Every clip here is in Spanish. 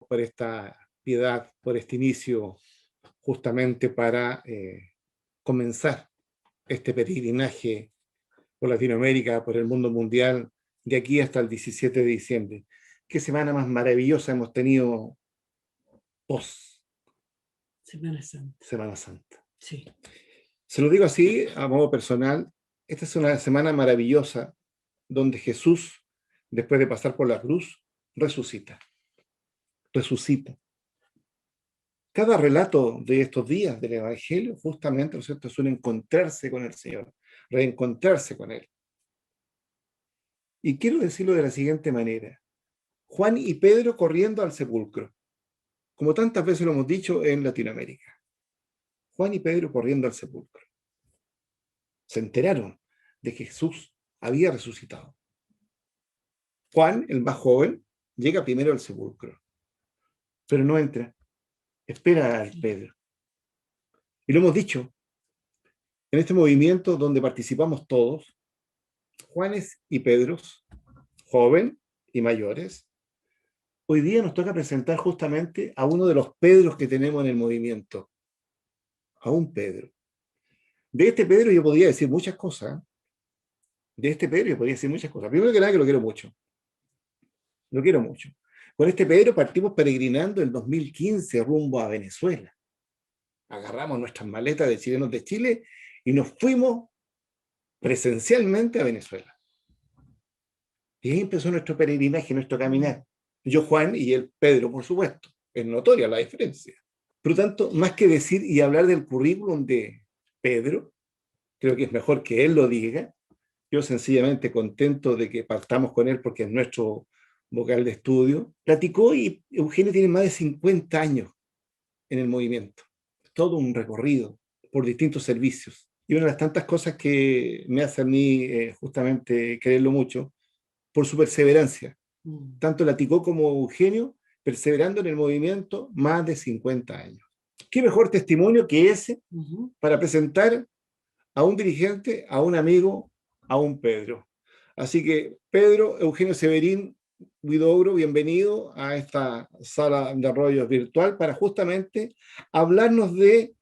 por esta piedad, por este inicio, justamente para comenzar este peregrinaje por Latinoamérica, por el mundo mundial, de aquí hasta el 17 de diciembre. Qué semana más maravillosa hemos tenido post Semana Santa. Semana Santa. Sí. Se lo digo así, a modo personal, esta es una semana maravillosa donde Jesús, después de pasar por la cruz, resucita. Resucita. Cada relato de estos días del Evangelio, justamente, ¿no es cierto?, es un encontrarse con el Señor, reencontrarse con Él. Y quiero decirlo de la siguiente manera. Juan y Pedro corriendo al sepulcro, como tantas veces lo hemos dicho en Latinoamérica. Juan y Pedro corriendo al sepulcro. Se enteraron de que Jesús había resucitado. Juan, el más joven, llega primero al sepulcro, pero no entra. Espera a Pedro. Y lo hemos dicho, en este movimiento donde participamos todos, Juanes y Pedros, joven y mayores, hoy día nos toca presentar justamente a uno de los Pedros que tenemos en el movimiento, a un Pedro. De este Pedro yo podría decir muchas cosas. De este Pedro yo podría decir muchas cosas. Primero que nada que lo quiero mucho. Lo quiero mucho. Con este Pedro partimos peregrinando en 2015 rumbo a Venezuela. Agarramos nuestras maletas de chilenos de Chile y nos fuimos presencialmente a Venezuela. Y ahí empezó nuestro peregrinaje, nuestro caminar. Yo, Juan, y él, Pedro, por supuesto. Es notoria la diferencia. Por lo tanto, más que decir y hablar del currículum de Pedro, creo que es mejor que él lo diga. Yo sencillamente contento de que partamos con él porque es nuestro vocal de estudio. Platicó y Eugenio tiene más de 50 años en el movimiento. Todo un recorrido por distintos servicios. Y una de las tantas cosas que me hace a mí justamente quererlo mucho, por su perseverancia. Tanto Laticó como Eugenio, perseverando en el movimiento más de 50 años. ¿Qué mejor testimonio que ese para presentar a un dirigente, a un amigo, a un Pedro? Así que, Pedro, Eugenio Severín, Huidobro, bienvenido a esta sala de arroyos virtual para justamente hablarnos de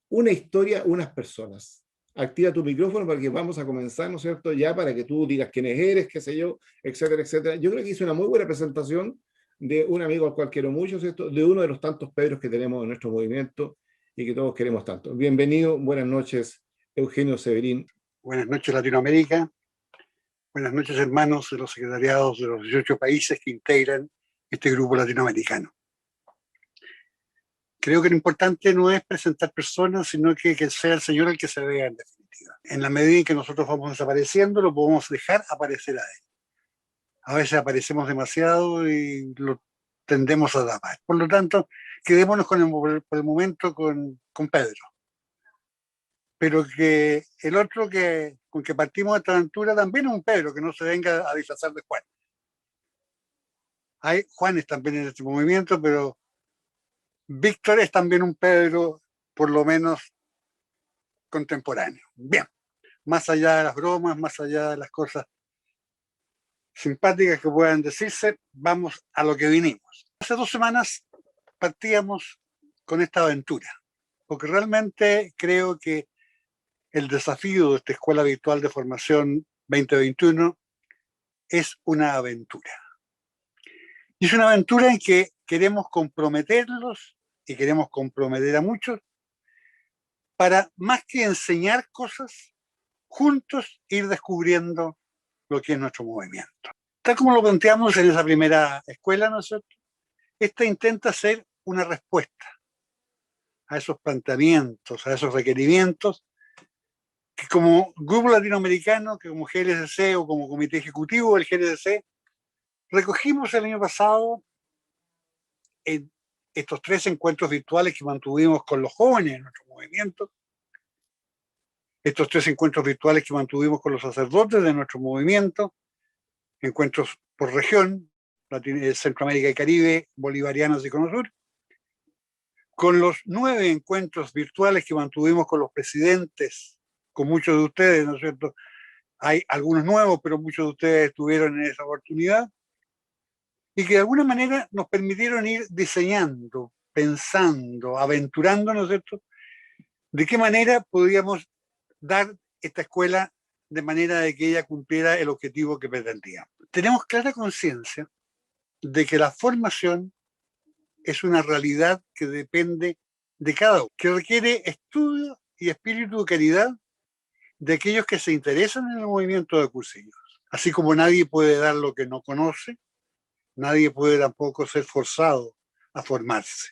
una historia, unas personas. Activa tu micrófono porque vamos a comenzar, ¿no es cierto?, ya para que tú digas quiénes eres, qué sé yo, etcétera, etcétera. Yo creo que hice una muy buena presentación de un amigo al cual quiero mucho, ¿cierto?, de uno de los tantos Pedros que tenemos en nuestro movimiento y que todos queremos tanto. Bienvenido, buenas noches, Eugenio Severín. Buenas noches, Latinoamérica. Buenas noches, hermanos de los secretariados de los 18 países que integran este grupo latinoamericano. Creo que lo importante no es presentar personas, sino que sea el Señor el que se vea en definitiva. En la medida en que nosotros vamos desapareciendo, lo podemos dejar aparecer a Él. A veces aparecemos demasiado y lo tendemos a tapar. Por lo tanto, quedémonos por el momento con Pedro. Pero que el otro con que partimos de esta aventura también es un Pedro, que no se venga a disfrazar de Juan. Hay Juanes también en este movimiento, pero Víctor es también un Pedro, por lo menos contemporáneo. Bien, más allá de las bromas, más allá de las cosas simpáticas que puedan decirse, vamos a lo que vinimos. Hace 2 semanas partíamos con esta aventura, porque realmente creo que el desafío de esta Escuela Virtual de Formación 2021 es una aventura. Y es una aventura en que queremos comprometerlos y queremos comprometer a muchos para, más que enseñar cosas, juntos ir descubriendo lo que es nuestro movimiento. Tal como lo planteamos en esa primera escuela, ¿no es cierto? Esta intenta ser una respuesta a esos planteamientos, a esos requerimientos que como grupo latinoamericano, que como GLSC o como comité ejecutivo del GLSC, recogimos el año pasado en estos 3 encuentros virtuales que mantuvimos con los jóvenes en nuestro movimiento, estos 3 encuentros virtuales que mantuvimos con los sacerdotes de nuestro movimiento, encuentros por región, Centroamérica y Caribe, bolivarianos y Cono Sur, con los 9 encuentros virtuales que mantuvimos con los presidentes, con muchos de ustedes, ¿no es cierto? Hay algunos nuevos, pero muchos de ustedes estuvieron en esa oportunidad. y que de alguna manera nos permitieron ir diseñando, pensando, aventurando, ¿no es cierto?, de qué manera podíamos dar esta escuela de manera de que ella cumpliera el objetivo que pretendía. Tenemos clara conciencia de que la formación es una realidad que depende de cada uno, que requiere estudio y espíritu de caridad de aquellos que se interesan en el movimiento de cursillos. Así como nadie puede dar lo que no conoce, nadie puede tampoco ser forzado a formarse.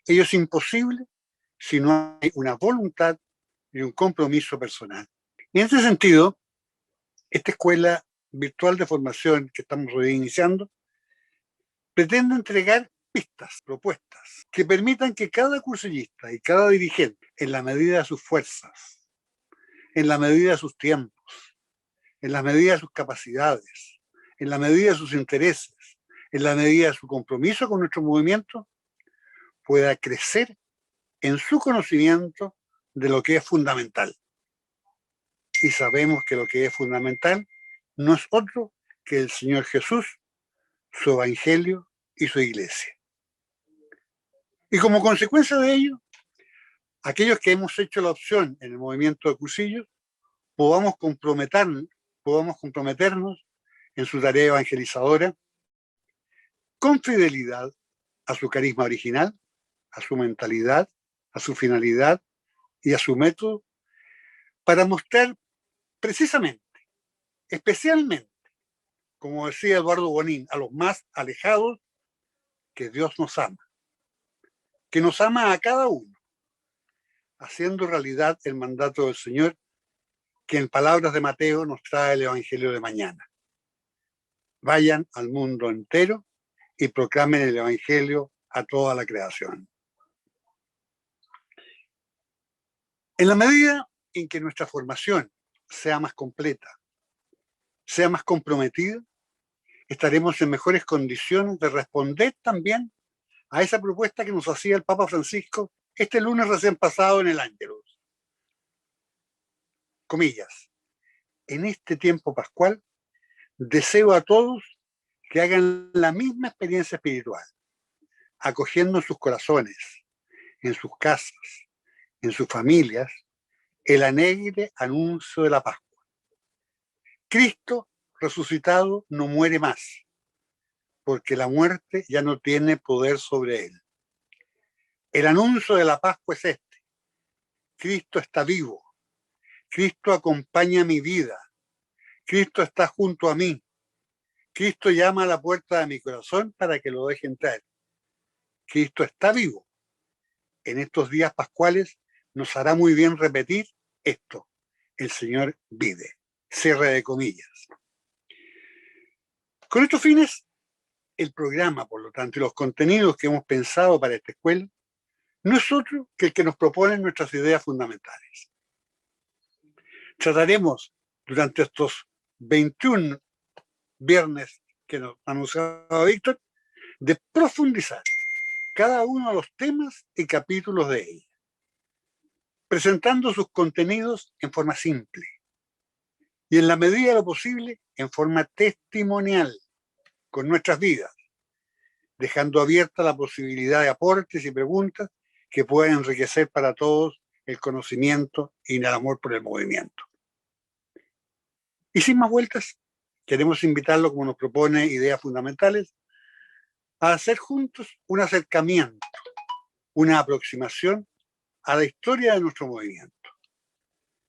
Ello es imposible si no hay una voluntad y un compromiso personal. Y en este sentido, esta escuela virtual de formación que estamos reiniciando pretende entregar pistas, propuestas, que permitan que cada cursillista y cada dirigente, en la medida de sus fuerzas, en la medida de sus tiempos, en la medida de sus capacidades, en la medida de sus intereses, en la medida de su compromiso con nuestro movimiento, pueda crecer en su conocimiento de lo que es fundamental. Y sabemos que lo que es fundamental no es otro que el Señor Jesús, su Evangelio y su Iglesia. Y como consecuencia de ello, aquellos que hemos hecho la opción en el movimiento de cursillos, podamos comprometernos en su tarea evangelizadora con fidelidad a su carisma original, a su mentalidad, a su finalidad y a su método, para mostrar precisamente, especialmente, como decía Eduardo Bonín, a los más alejados, que Dios nos ama, que nos ama a cada uno, haciendo realidad el mandato del Señor, que en palabras de Mateo nos trae el Evangelio de mañana. Vayan al mundo entero y proclamen el Evangelio a toda la creación. En la medida en que nuestra formación sea más completa, sea más comprometida, estaremos en mejores condiciones de responder también a esa propuesta que nos hacía el Papa Francisco este lunes recién pasado en el Ángelus. Comillas, en este tiempo pascual deseo a todos que hagan la misma experiencia espiritual, acogiendo en sus corazones, en sus casas, en sus familias, el alegre anuncio de la Pascua. Cristo resucitado no muere más, porque la muerte ya no tiene poder sobre él. El anuncio de la Pascua es este: Cristo está vivo, Cristo acompaña mi vida, Cristo está junto a mí, Cristo llama a la puerta de mi corazón para que lo deje entrar. Cristo está vivo. En estos días pascuales nos hará muy bien repetir esto: el Señor vive. Cierre de comillas. Con estos fines, el programa, por lo tanto, y los contenidos que hemos pensado para esta escuela, no es otro que el que nos proponen nuestras ideas fundamentales. Trataremos durante estos 21 viernes que nos ha anunciado Víctor, de profundizar cada uno de los temas y capítulos de ella, presentando sus contenidos en forma simple y en la medida de lo posible en forma testimonial con nuestras vidas, dejando abierta la posibilidad de aportes y preguntas que puedan enriquecer para todos el conocimiento y el amor por el movimiento. Y sin más vueltas, queremos invitarlo, como nos propone Ideas Fundamentales, a hacer juntos un acercamiento, una aproximación a la historia de nuestro movimiento.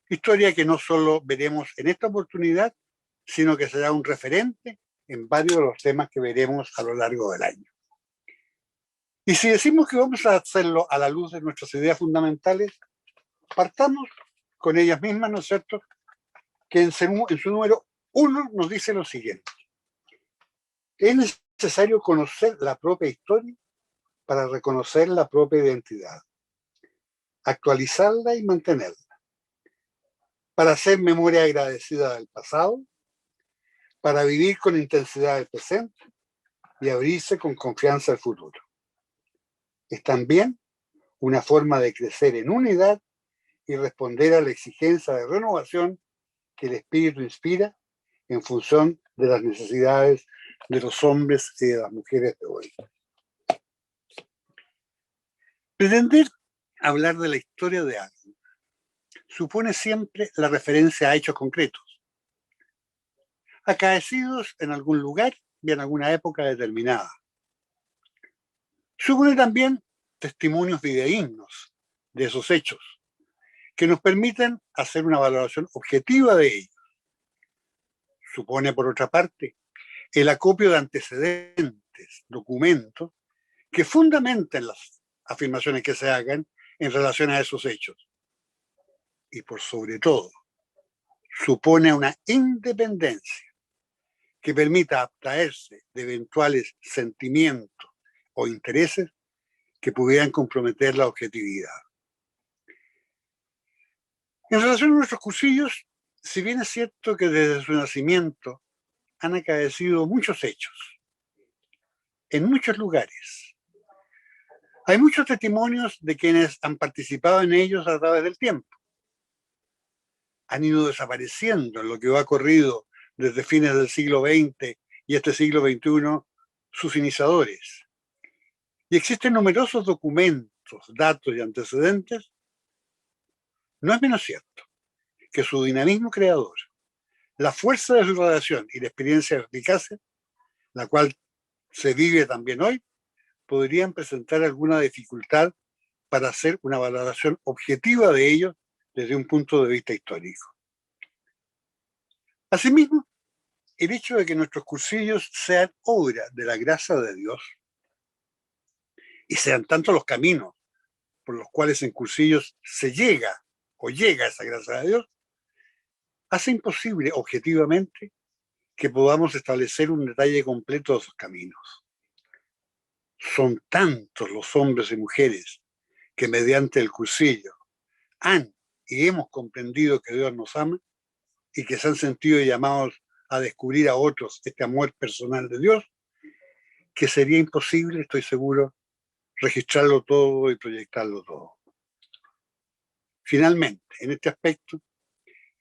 Historia que no solo veremos en esta oportunidad, sino que será un referente en varios de los temas que veremos a lo largo del año. Y si decimos que vamos a hacerlo a la luz de nuestras ideas fundamentales, partamos con ellas mismas, ¿no es cierto?, que en su número 1 nos dice lo siguiente: es necesario conocer la propia historia para reconocer la propia identidad, actualizarla y mantenerla, para hacer memoria agradecida del pasado, para vivir con intensidad el presente y abrirse con confianza al futuro. Es también una forma de crecer en unidad y responder a la exigencia de renovación que el espíritu inspira en función de las necesidades de los hombres y de las mujeres de hoy. Pretender hablar de la historia de algo supone siempre la referencia a hechos concretos, acaecidos en algún lugar y en alguna época determinada. Supone también testimonios fidedignos de esos hechos, que nos permiten hacer una valoración objetiva de ellos. Supone, por otra parte, el acopio de antecedentes, documentos, que fundamenten las afirmaciones que se hagan en relación a esos hechos. Y por sobre todo, supone una independencia que permita abstraerse de eventuales sentimientos o intereses que pudieran comprometer la objetividad. En relación a nuestros cursillos, si bien es cierto que desde su nacimiento han acaecido muchos hechos, en muchos lugares, hay muchos testimonios de quienes han participado en ellos a través del tiempo. Han ido desapareciendo en lo que ha corrido desde fines del siglo XX y este siglo XXI sus iniciadores. Y existen numerosos documentos, datos y antecedentes. No es menos cierto que su dinamismo creador, la fuerza de su radiación y la experiencia eficaz, la cual se vive también hoy, podrían presentar alguna dificultad para hacer una valoración objetiva de ellos desde un punto de vista histórico. Asimismo, el hecho de que nuestros cursillos sean obra de la gracia de Dios y sean tanto los caminos por los cuales en cursillos se llega o llega esa gracia de Dios, hace imposible objetivamente que podamos establecer un detalle completo de esos caminos. Son tantos los hombres y mujeres que mediante el cursillo han y hemos comprendido que Dios nos ama y que se han sentido llamados a descubrir a otros este amor personal de Dios, que sería imposible, estoy seguro, registrarlo todo y proyectarlo todo. Finalmente, en este aspecto,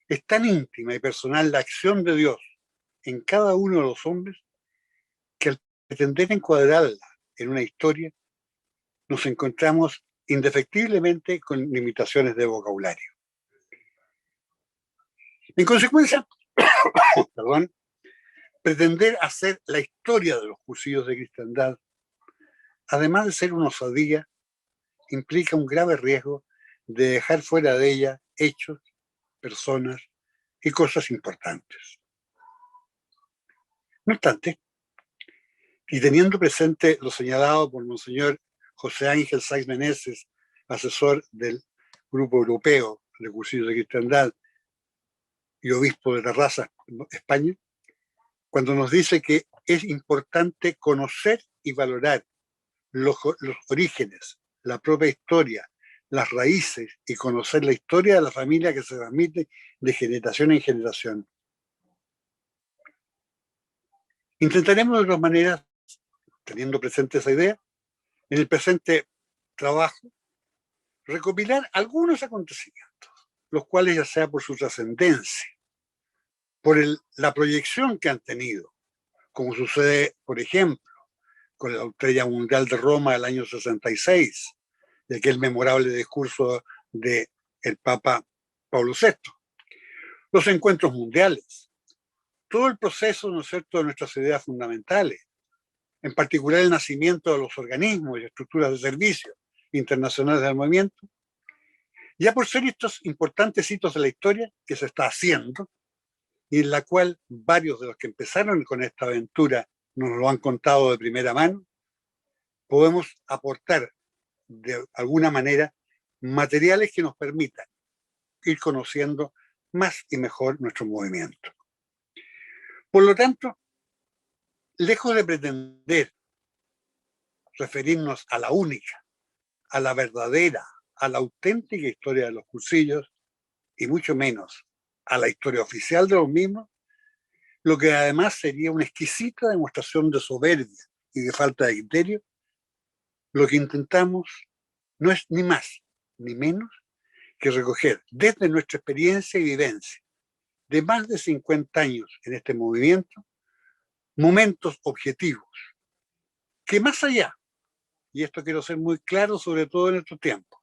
es tan íntima y personal la acción de Dios en cada uno de los hombres que al pretender encuadrarla en una historia, nos encontramos indefectiblemente con limitaciones de vocabulario. En consecuencia, pretender hacer la historia de los cursillos de cristiandad, además de ser una osadía, implica un grave riesgo de dejar fuera de ella hechos, personas y cosas importantes. No obstante, y teniendo presente lo señalado por Monseñor José Ángel Saiz Meneses, asesor del Grupo Europeo de Cursillos de Cristiandad y obispo de Terrassa, España, cuando nos dice que es importante conocer y valorar los orígenes, la propia historia, las raíces y conocer la historia de la familia que se transmite de generación en generación. Intentaremos de todas maneras, teniendo presente esa idea, en el presente trabajo, recopilar algunos acontecimientos, los cuales ya sea por su trascendencia, por la proyección que han tenido, como sucede, por ejemplo, con la Estrella Mundial de Roma del año 66, de aquel memorable discurso del Papa Pablo VI, los encuentros mundiales, todo el proceso, ¿no es cierto?, de nuestras ideas fundamentales, en particular el nacimiento de los organismos y estructuras de servicio internacionales del movimiento, ya por ser estos importantes hitos de la historia que se está haciendo y en la cual varios de los que empezaron con esta aventura nos lo han contado de primera mano, podemos aportar de alguna manera materiales que nos permitan ir conociendo más y mejor nuestro movimiento. Por lo tanto, lejos de pretender referirnos a la única, a la verdadera, a la auténtica historia de los cursillos, y mucho menos a la historia oficial de los mismos, lo que además sería una exquisita demostración de soberbia y de falta de criterio, lo que intentamos no es ni más ni menos que recoger desde nuestra experiencia y vivencia de más de 50 años en este movimiento momentos objetivos, que más allá, y esto quiero ser muy claro sobre todo en estos tiempos,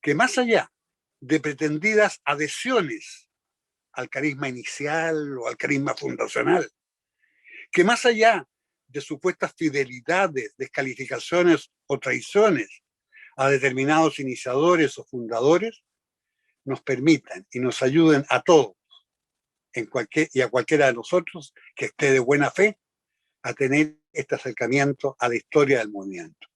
que más allá de pretendidas adhesiones al carisma inicial o al carisma fundacional, que más allá de supuestas fidelidades, descalificaciones o traiciones a determinados iniciadores o fundadores, nos permitan y nos ayuden a todos y a cualquiera de nosotros que esté de buena fe a tener este acercamiento a la historia del movimiento,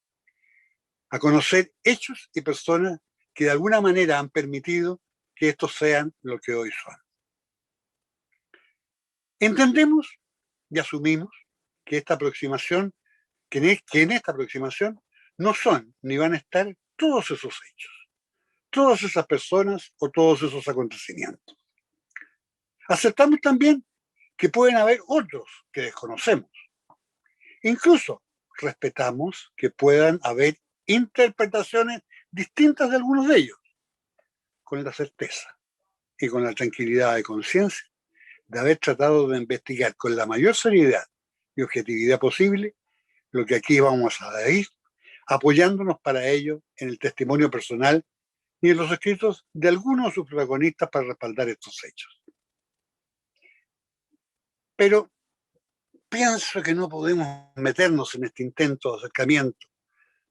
a conocer hechos y personas que de alguna manera han permitido que estos sean lo que hoy son. Entendemos y asumimos que esta aproximación, que en esta aproximación no son ni van a estar todos esos hechos, todas esas personas o todos esos acontecimientos. Aceptamos también que pueden haber otros que desconocemos. Incluso respetamos que puedan haber interpretaciones distintas de algunos de ellos, con la certeza y con la tranquilidad de conciencia de haber tratado de investigar con la mayor seriedad y objetividad posible lo que aquí vamos a ir, apoyándonos para ello en el testimonio personal y en los escritos de algunos de sus protagonistas para respaldar estos hechos. Pero pienso que no podemos meternos en este intento de acercamiento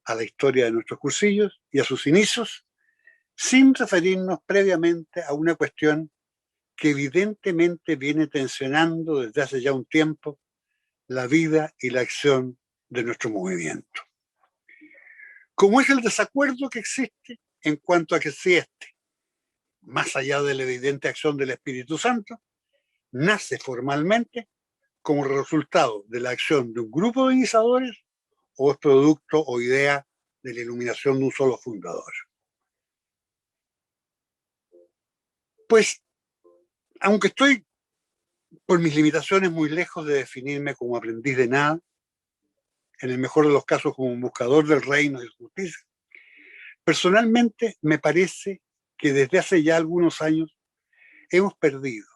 a la historia de nuestros cursillos y a sus inicios sin referirnos previamente a una cuestión que evidentemente viene tensionando desde hace ya un tiempo la vida y la acción de nuestro movimiento. Como es el desacuerdo que existe en cuanto a que si este, más allá de la evidente acción del Espíritu Santo, nace formalmente como resultado de la acción de un grupo de iniciadores o es producto o idea de la iluminación de un solo fundador. Pues, aunque estoy por mis limitaciones muy lejos de definirme como aprendiz de nada, en el mejor de los casos como un buscador del reino y de justicia, personalmente me parece que desde hace ya algunos años hemos perdido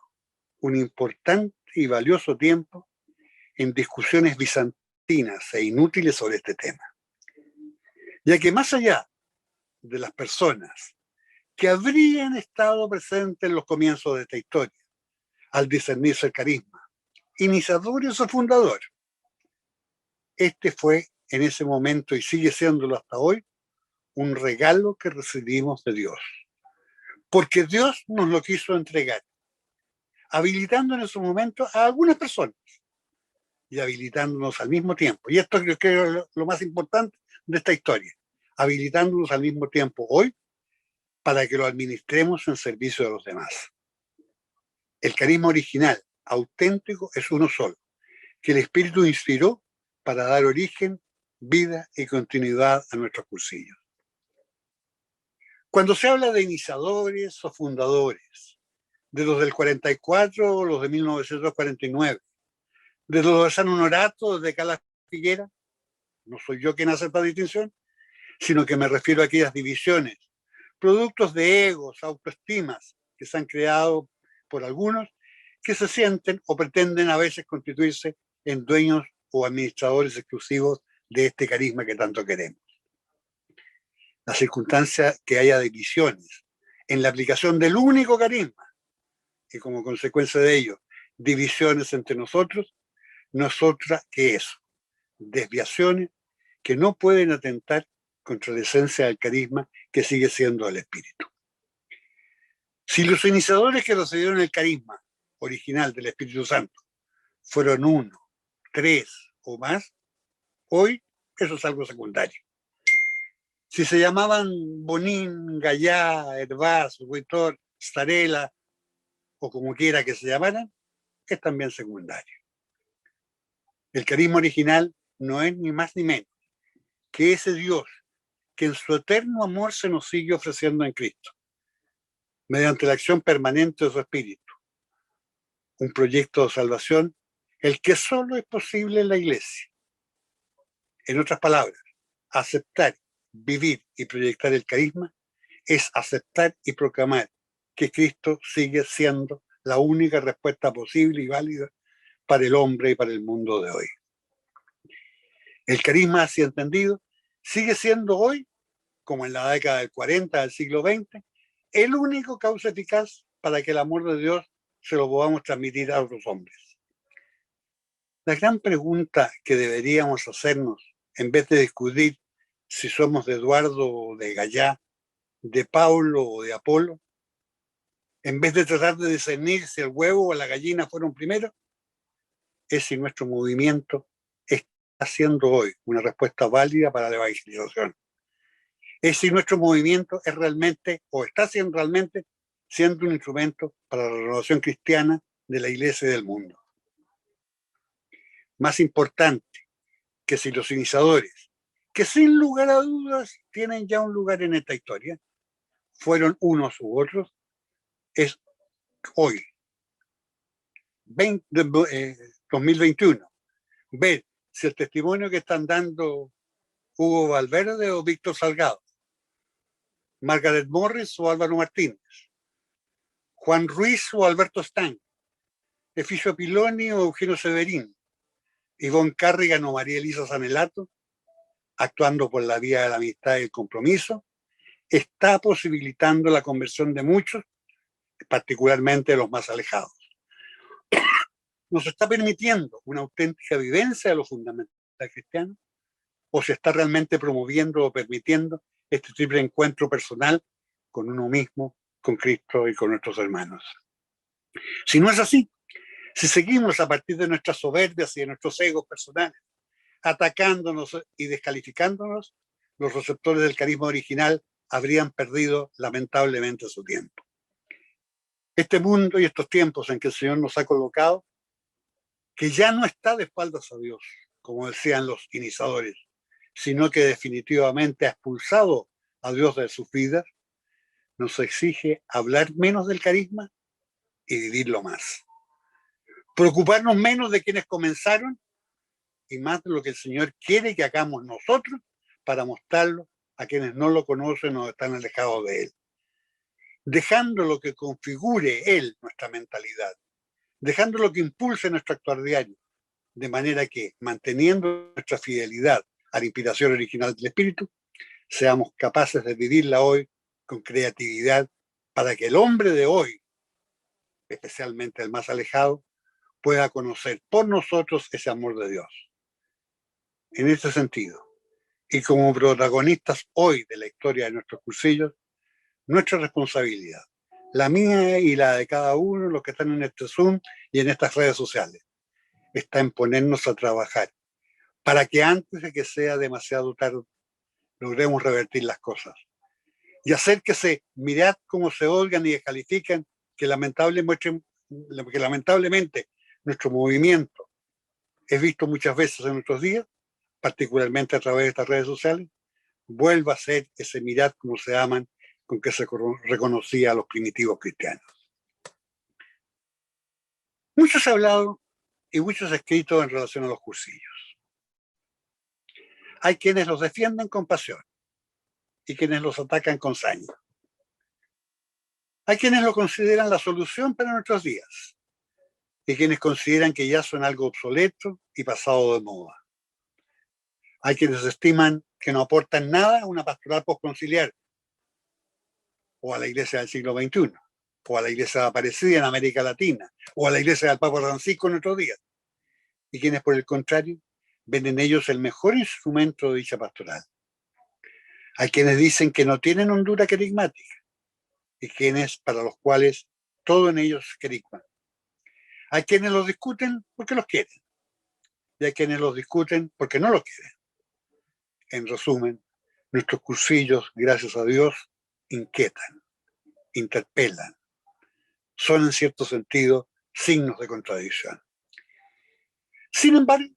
un importante y valioso tiempo en discusiones bizantinas e inútiles sobre este tema, ya que más allá de las personas que habrían estado presentes en los comienzos de esta historia, al discernirse el carisma, iniciadores o fundadores, este fue en ese momento y sigue siéndolo hasta hoy un regalo que recibimos de Dios, porque Dios nos lo quiso entregar, habilitando en ese momento a algunas personas y habilitándonos al mismo tiempo. Y esto creo que es lo más importante de esta historia, habilitándonos al mismo tiempo hoy para que lo administremos en servicio de los demás. El carisma original, auténtico, es uno solo, que el Espíritu inspiró para dar origen, vida y continuidad a nuestros cursillos. Cuando se habla de iniciadores o fundadores, de los del 44 o los de 1949, de los de San Honorato, de Cala Figuera, no soy yo quien hace esta distinción, sino que me refiero a aquellas divisiones, productos de egos, autoestimas que se han creado por algunos que se sienten o pretenden a veces constituirse en dueños o administradores exclusivos de este carisma que tanto queremos. La circunstancia que haya divisiones en la aplicación del único carisma y como consecuencia de ello divisiones entre nosotros, no es otra que eso, desviaciones que no pueden atentar contra la esencia del carisma que sigue siendo el espíritu. Si los iniciadores que recibieron el carisma original del Espíritu Santo fueron 1, 3 o más, hoy eso es algo secundario. Si se llamaban Bonín, Gallá, Hervás, Huitor, Starela o como quiera que se llamaran, es también secundario. El carisma original no es ni más ni menos que ese Dios que en su eterno amor se nos sigue ofreciendo en Cristo, mediante la acción permanente de su Espíritu. Un proyecto de salvación, el que solo es posible en la Iglesia. En otras palabras, aceptar, vivir y proyectar el carisma es aceptar y proclamar que Cristo sigue siendo la única respuesta posible y válida para el hombre y para el mundo de hoy. El carisma, así entendido, sigue siendo hoy, como en la década del 40 del siglo XX, el único cauce eficaz para que el amor de Dios se lo podamos transmitir a otros hombres. La gran pregunta que deberíamos hacernos, en vez de discutir si somos de Eduardo o de Gallá, de Paulo o de Apolo, en vez de tratar de discernir si el huevo o la gallina fueron primero, es si nuestro movimiento está siendo hoy una respuesta válida para la evangelización. Es si nuestro movimiento es realmente, o está siendo realmente, siendo un instrumento para la renovación cristiana de la Iglesia y del mundo. Más importante que si los iniciadores, que sin lugar a dudas tienen ya un lugar en esta historia, fueron unos u otros, es hoy, 2021, ver si el testimonio que están dando Hugo Valverde o Víctor Salgado, Margaret Morris o Álvaro Martínez, Juan Ruiz o Alberto Stang, Eficio Piloni o Eugenio Severín, Ivonne Carrigan o María Elisa Sanelato, actuando por la vía de la amistad y el compromiso, está posibilitando la conversión de muchos, particularmente de los más alejados. ¿Nos está permitiendo una auténtica vivencia de los fundamentales cristianos? ¿O se está realmente promoviendo o permitiendo este triple encuentro personal con uno mismo, con Cristo y con nuestros hermanos? Si no es así, si seguimos a partir de nuestras soberbias y de nuestros egos personales, atacándonos y descalificándonos, los receptores del carisma original habrían perdido lamentablemente su tiempo. Este mundo y estos tiempos en que el Señor nos ha colocado, que ya no está de espaldas a Dios, como decían los iniciadores, sino que definitivamente ha expulsado a Dios de sus vidas, nos exige hablar menos del carisma y vivirlo más. Preocuparnos menos de quienes comenzaron y más de lo que el Señor quiere que hagamos nosotros para mostrarlo a quienes no lo conocen o están alejados de Él. Dejando lo que configure Él nuestra mentalidad, dejando lo que impulse nuestro actuar diario, de manera que, manteniendo nuestra fidelidad a la inspiración original del Espíritu, seamos capaces de vivirla hoy con creatividad para que el hombre de hoy, especialmente el más alejado, pueda conocer por nosotros ese amor de Dios. En este sentido, y como protagonistas hoy de la historia de nuestros cursillos, nuestra responsabilidad, la mía y la de cada uno, los que están en este Zoom y en estas redes sociales, está en ponernos a trabajar para que antes de que sea demasiado tarde logremos revertir las cosas y hacer que mirad cómo se odian y descalifican, que lamentablemente nuestro movimiento es visto muchas veces en nuestros días, particularmente a través de estas redes sociales, vuelva a ser ese mirad cómo se aman con que se reconocía a los primitivos cristianos. Mucho se ha hablado y mucho se ha escrito en relación a los cursillos. Hay quienes los defienden con pasión y quienes los atacan con saña. Hay quienes lo consideran la solución para nuestros días y quienes consideran que ya son algo obsoleto y pasado de moda. Hay quienes estiman que no aportan nada a una pastoral postconciliar o a la iglesia del siglo XXI, o a la iglesia Aparecida en América Latina, o a la iglesia del Papa Francisco en nuestros días. Y quienes, por el contrario, ven en ellos el mejor instrumento de dicha pastoral. Hay quienes dicen que no tienen hondura querigmática, y quienes para los cuales todo en ellos es querigma. Hay quienes los discuten porque los quieren, y hay quienes los discuten porque no los quieren. En resumen, nuestros cursillos, gracias a Dios, inquietan, interpelan, son en cierto sentido signos de contradicción. Sin embargo,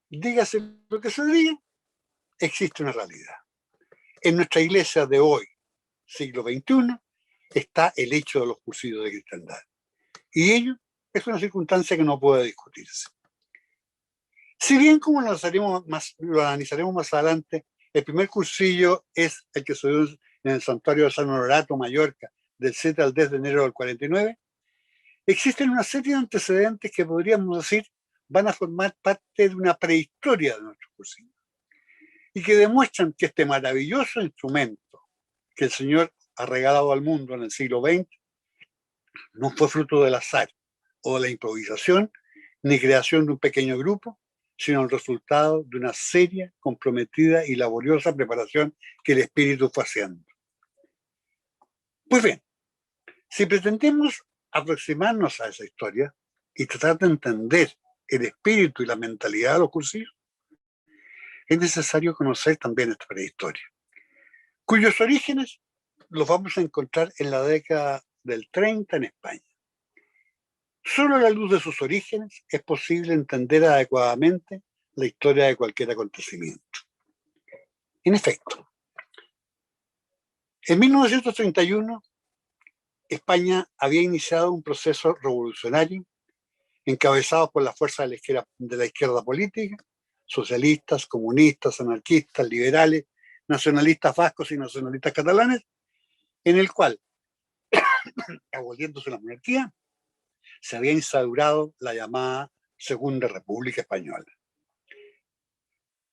dígase lo que se diga, existe una realidad. En nuestra iglesia de hoy, siglo XXI, está el hecho de los cursillos de cristiandad. Y ello es una circunstancia que no puede discutirse. Si bien, como lo analizaremos más adelante, el primer cursillo es el que se dio en el santuario de San Honorato, Mallorca, del 7 al 10 de enero del 49, existen una serie de antecedentes que podríamos decir van a formar parte de una prehistoria de nuestros cursillos y que demuestran que este maravilloso instrumento que el Señor ha regalado al mundo en el siglo XX no fue fruto del azar o de la improvisación ni creación de un pequeño grupo, sino el resultado de una seria, comprometida y laboriosa preparación que el Espíritu fue haciendo. Pues bien, si pretendemos aproximarnos a esa historia y tratar de entender el espíritu y la mentalidad de los cursillos, es necesario conocer también esta prehistoria, cuyos orígenes los vamos a encontrar en la década del 30 en España. Solo a la luz de sus orígenes es posible entender adecuadamente la historia de cualquier acontecimiento. En efecto, en 1931, España había iniciado un proceso revolucionario encabezado por las fuerzas de la izquierda política, socialistas, comunistas, anarquistas, liberales, nacionalistas vascos y nacionalistas catalanes, en el cual, aboliéndose la monarquía, se había instaurado la llamada Segunda República Española.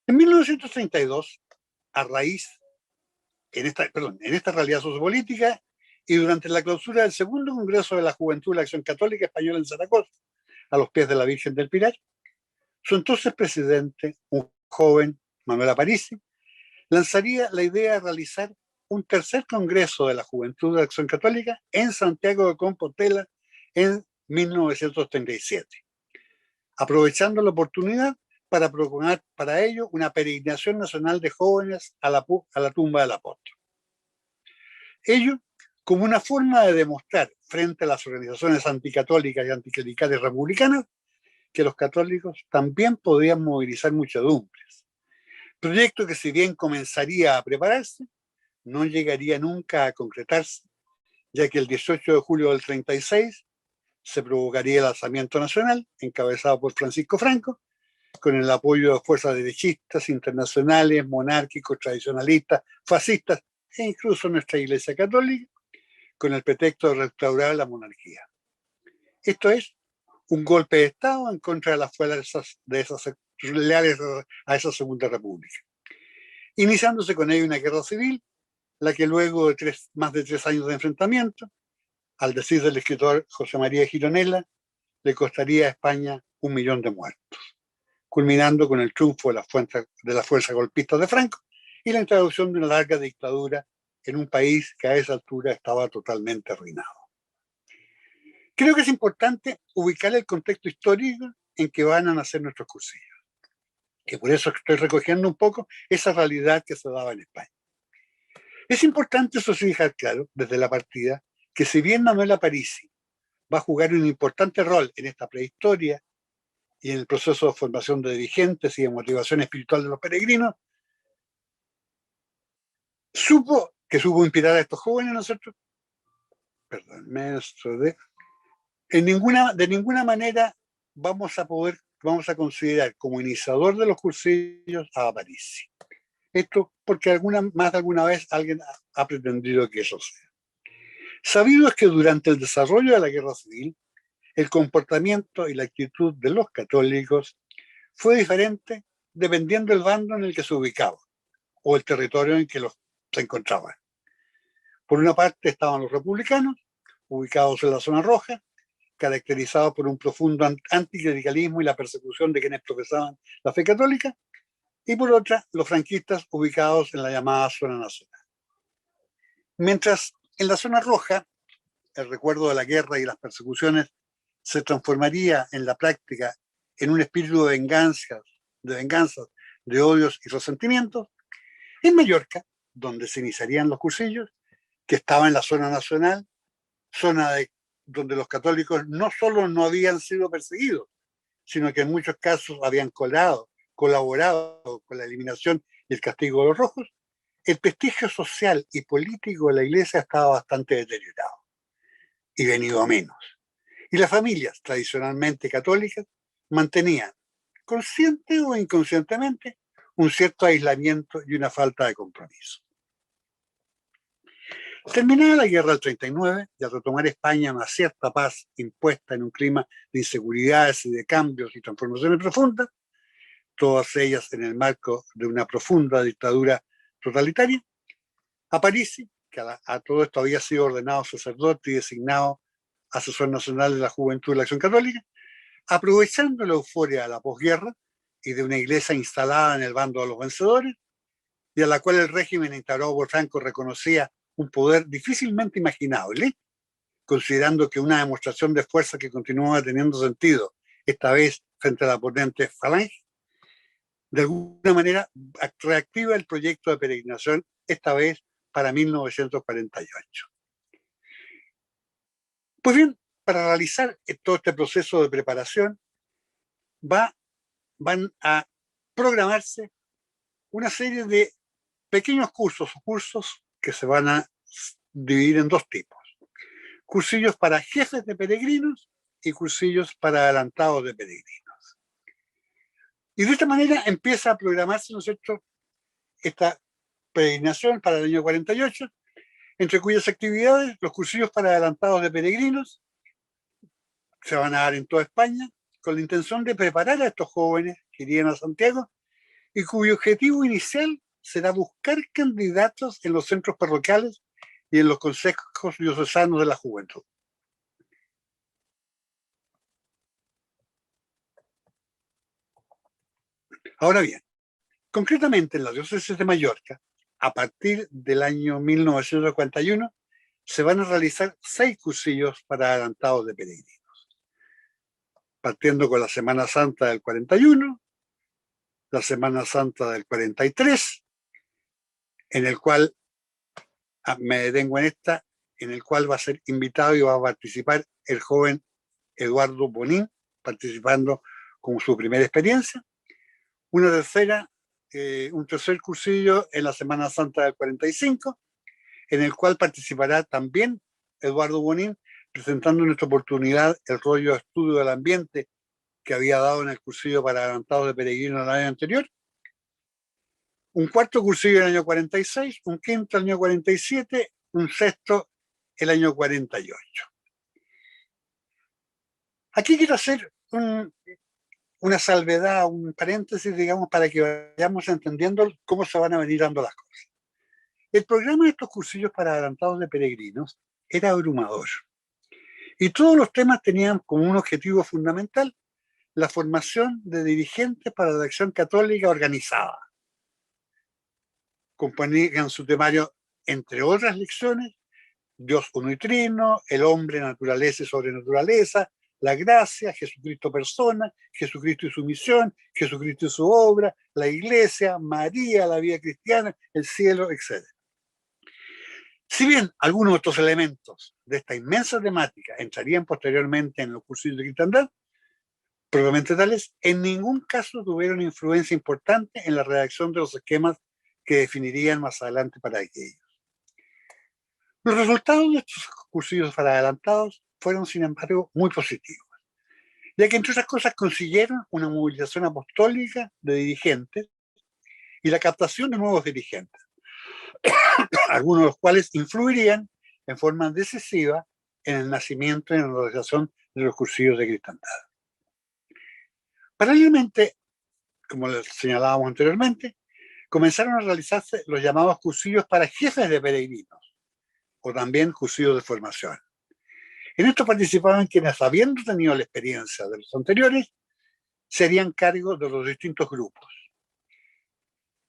En 1932, a raíz, en esta realidad sociopolítica, y durante la clausura del segundo Congreso de la Juventud de la Acción Católica Española en Zaragoza, a los pies de la Virgen del Pilar, su entonces presidente, un joven, Manuel Aparici, lanzaría la idea de realizar un tercer Congreso de la Juventud de la Acción Católica en Santiago de Compostela en 1937, aprovechando la oportunidad para proponer para ello una peregrinación nacional de jóvenes a la tumba del apóstol. Ello como una forma de demostrar frente a las organizaciones anticatólicas y anticlericales republicanas que los católicos también podían movilizar muchedumbres. Proyecto que, si bien comenzaría a prepararse, no llegaría nunca a concretarse, ya que el 18 de julio del 36 se provocaría el alzamiento nacional, encabezado por Francisco Franco, con el apoyo de fuerzas derechistas, internacionales, monárquicos, tradicionalistas, fascistas e incluso nuestra Iglesia Católica, con el pretexto de restaurar la monarquía. Esto es un golpe de Estado en contra de las fuerzas de esas leales a esa Segunda República, iniciándose con ello una guerra civil, la que luego de más de 3 años de enfrentamiento, al decir del escritor José María Gironella, le costaría a España 1 millón de muertos, culminando con el triunfo de la fuerza golpista de Franco y la introducción de una larga dictadura en un país que a esa altura estaba totalmente arruinado. Creo que es importante ubicar el contexto histórico en que van a nacer nuestros cursillos, que por eso estoy recogiendo un poco esa realidad que se daba en España. Es importante, eso sí, dejar claro desde la partida que, si bien Manuel Aparici va a jugar un importante rol en esta prehistoria y en el proceso de formación de dirigentes y de motivación espiritual de los peregrinos, supo inspirar a estos jóvenes, ¿no es cierto? De ninguna manera vamos a considerar como iniciador de los cursillos a Aparici. Esto porque más de alguna vez alguien ha pretendido que eso sea. Sabido es que durante el desarrollo de la guerra civil, el comportamiento y la actitud de los católicos fue diferente dependiendo del bando en el que se ubicaba o el territorio en que se encontraban. Por una parte estaban los republicanos, ubicados en la zona roja, caracterizados por un profundo anticlericalismo y la persecución de quienes profesaban la fe católica, y por otra, los franquistas, ubicados en la llamada zona nacional. Mientras en la zona roja, el recuerdo de la guerra y las persecuciones se transformaría en la práctica en un espíritu de venganzas, de odios y resentimientos, en Mallorca, donde se iniciarían los cursillos, que estaba en la zona nacional, donde los católicos no solo no habían sido perseguidos, sino que en muchos casos habían colaborado con la eliminación y el castigo de los rojos, el prestigio social y político de la Iglesia estaba bastante deteriorado y venido a menos. Y las familias tradicionalmente católicas mantenían, consciente o inconscientemente, un cierto aislamiento y una falta de compromiso. Terminada la guerra del 39, y al retomar España una cierta paz impuesta en un clima de inseguridades y de cambios y transformaciones profundas, todas ellas en el marco de una profunda dictadura totalitaria, a Parisi, que a todo esto había sido ordenado sacerdote y designado asesor nacional de la Juventud de la Acción Católica, aprovechando la euforia de la posguerra y de una iglesia instalada en el bando de los vencedores, y a la cual el régimen instaurado por Franco reconocía un poder difícilmente imaginable, considerando que una demostración de fuerza que continuaba teniendo sentido, esta vez frente a la potente Falange, de alguna manera reactiva el proyecto de peregrinación, esta vez para 1948. Pues bien, para realizar todo este proceso de preparación, van a programarse una serie de pequeños cursos que se van a dividir en dos tipos. Cursillos para jefes de peregrinos y cursillos para adelantados de peregrinos. Y de esta manera empieza a programarse, ¿no es cierto?, esta peregrinación para el año 48, entre cuyas actividades los cursillos para adelantados de peregrinos se van a dar en toda España con la intención de preparar a estos jóvenes que irían a Santiago y cuyo objetivo inicial será buscar candidatos en los centros parroquiales y en los consejos diocesanos de la juventud. Ahora bien, concretamente en la diócesis de Mallorca, a partir del año 1941, se van a realizar 6 cursillos para adelantados de peregrinos, partiendo con la Semana Santa del 41, la Semana Santa del 43, en el cual, me detengo en esta, en el cual va a ser invitado y va a participar el joven Eduardo Bonín, participando con su primera experiencia. Un tercer cursillo en la Semana Santa del 45, en el cual participará también Eduardo Bonín, presentando en esta oportunidad el rollo de estudio del ambiente que había dado en el cursillo para adelantados de peregrinos el año anterior. Un cuarto cursillo el año 46, un quinto el año 47, un sexto el año 48. Aquí quiero hacer una salvedad, un paréntesis, digamos, para que vayamos entendiendo cómo se van a venir dando las cosas. El programa de estos cursillos para adelantados de peregrinos era abrumador. Y todos los temas tenían como un objetivo fundamental la formación de dirigentes para la acción católica organizada. Componían su temario, entre otras lecciones, Dios uno y trino, el hombre, naturaleza y sobrenaturaleza, la gracia, Jesucristo persona, Jesucristo y su misión, Jesucristo y su obra, la iglesia, María, la vida cristiana, el cielo, etc. Si bien algunos de estos elementos de esta inmensa temática entrarían posteriormente en los cursillos de cristiandad, propiamente tales, en ningún caso tuvieron influencia importante en la redacción de los esquemas que definirían más adelante para aquellos. Los resultados de estos cursillos para adelantados fueron, sin embargo, muy positivos, ya que entre otras cosas consiguieron una movilización apostólica de dirigentes y la captación de nuevos dirigentes, algunos de los cuales influirían en forma decisiva en el nacimiento y en la organización de los cursillos de cristiandad. Paralelamente, como les señalábamos anteriormente, comenzaron a realizarse los llamados cursillos para jefes de peregrinos, o también cursillos de formación. En esto participaban quienes, habiendo tenido la experiencia de los anteriores, se harían cargo de los distintos grupos.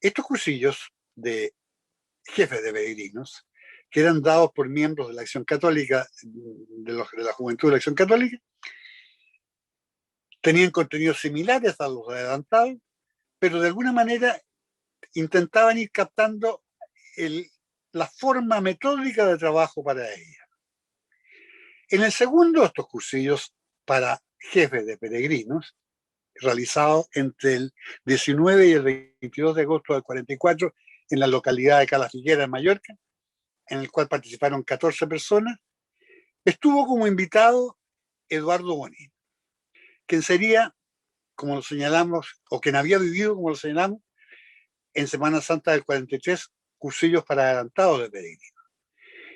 Estos cursillos de jefes de peregrinos, que eran dados por miembros de la Acción Católica, de la Juventud de la Acción Católica, tenían contenidos similares a los adelantados, pero de alguna manera intentaban ir captando la forma metódica de trabajo para ella. En el segundo de estos cursillos para jefes de peregrinos, realizado entre el 19 y el 22 de agosto del 44 en la localidad de Calafiguera, en Mallorca, en el cual participaron 14 personas, estuvo como invitado Eduardo Bonín, quien sería, como lo señalamos, o quien había vivido, como lo señalamos, en Semana Santa del 43, cursillos para adelantados de peregrinos.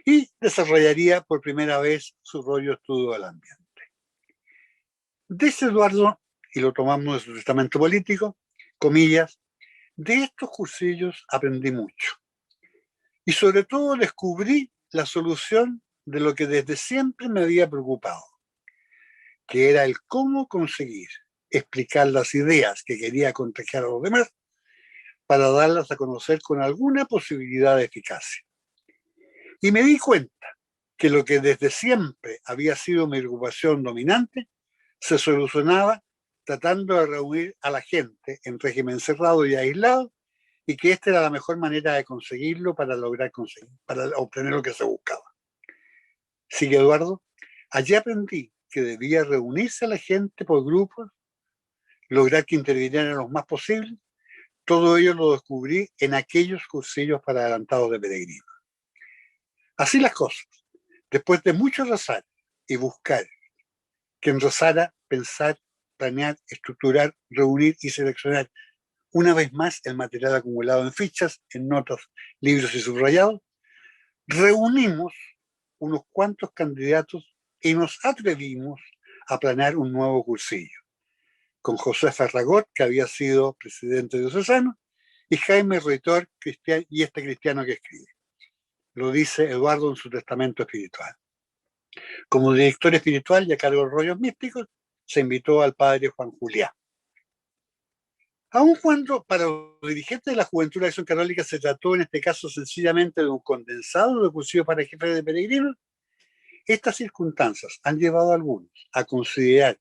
y desarrollaría por primera vez su rollo estudio del ambiente. De ese Eduardo, y lo tomamos de su testamento político, comillas, de estos cursillos aprendí mucho. Y sobre todo descubrí la solución de lo que desde siempre me había preocupado, que era el cómo conseguir explicar las ideas que quería contagiar a los demás para darlas a conocer con alguna posibilidad de eficacia. Y me di cuenta que lo que desde siempre había sido mi preocupación dominante se solucionaba tratando de reunir a la gente en régimen cerrado y aislado, y que esta era la mejor manera de conseguirlo para para obtener lo que se buscaba. Sigue Eduardo, allí aprendí que debía reunirse a la gente por grupos, lograr que intervinieran los más posibles. Todo ello lo descubrí en aquellos cursillos para adelantados de peregrinos. Así las cosas, después de mucho rezar y buscar, quien rezara, pensar, planear, estructurar, reunir y seleccionar una vez más el material acumulado en fichas, en notas, libros y subrayados, reunimos unos cuantos candidatos y nos atrevimos a planear un nuevo cursillo, con José Ferragot, que había sido presidente diocesano, y Jaime Reitor, y este cristiano que escribe. Lo dice Eduardo en su testamento espiritual. Como director espiritual y a cargo de rollos místicos, se invitó al padre Juan Julián. Aun cuando para los dirigentes de la Juventud de la Acción Católica se trató en este caso sencillamente de un condensado de cursillos para jefes de peregrinos, estas circunstancias han llevado a algunos a considerar,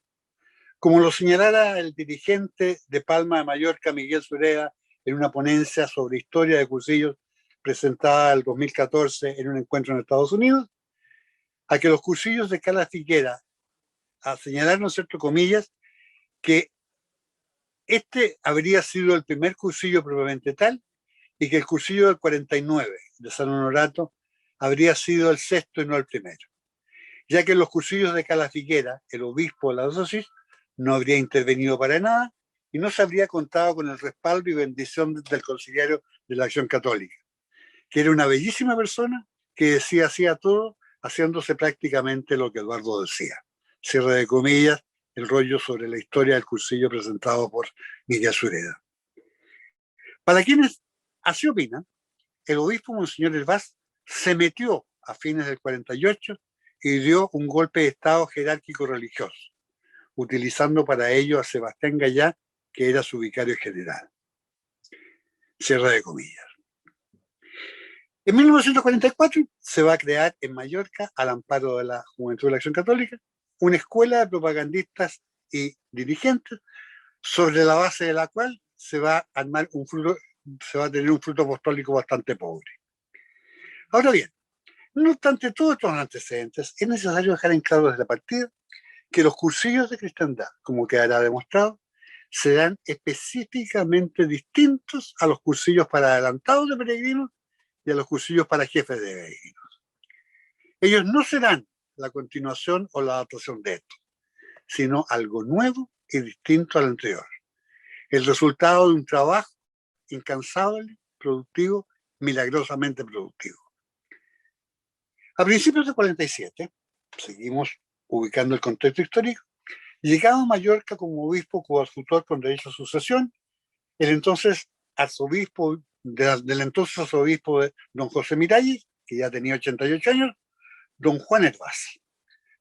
como lo señalara el dirigente de Palma de Mallorca, Miguel Sureda, en una ponencia sobre historia de cursillos presentada en 2014 en un encuentro en Estados Unidos, a que los cursillos de Cala Figuera, a señalar, ¿no es cierto?, comillas, que este habría sido el primer cursillo propiamente tal y que el cursillo del 49 de San Honorato habría sido el sexto y no el primero, ya que en los cursillos de Cala Figuera, el obispo de la diócesis no habría intervenido para nada y no se habría contado con el respaldo y bendición del conciliario de la Acción Católica, que era una bellísima persona que decía así a todo, haciéndose prácticamente lo que Eduardo decía. Cierre de comillas, el rollo sobre la historia del cursillo presentado por Miguel Sureda. Para quienes así opinan, el obispo Monseñor Hervás se metió a fines del 48 y dio un golpe de estado jerárquico religioso, utilizando para ello a Sebastián Gallá, que era su vicario general. Cierre de comillas. En 1944 se va a crear en Mallorca, al amparo de la Juventud de la Acción Católica, una escuela de propagandistas y dirigentes, sobre la base de la cual se va a armar se va a tener un fruto apostólico bastante pobre. Ahora bien, no obstante todos estos antecedentes, es necesario dejar en claro desde la partida que los cursillos de cristiandad, como quedará demostrado, serán específicamente distintos a los cursillos para adelantados de peregrinos y a los cursillos para jefes de peregrinos. Ellos no serán la continuación o la adaptación de esto, sino algo nuevo y distinto al anterior. El resultado de un trabajo incansable, productivo, milagrosamente productivo. A principios del 47, seguimos ubicando el contexto histórico, llegaba a Mallorca como obispo coadjutor con derecho a sucesión, el entonces arzobispo del entonces arzobispo de don José Miralles, que ya tenía 88 años, don Juan Hervás,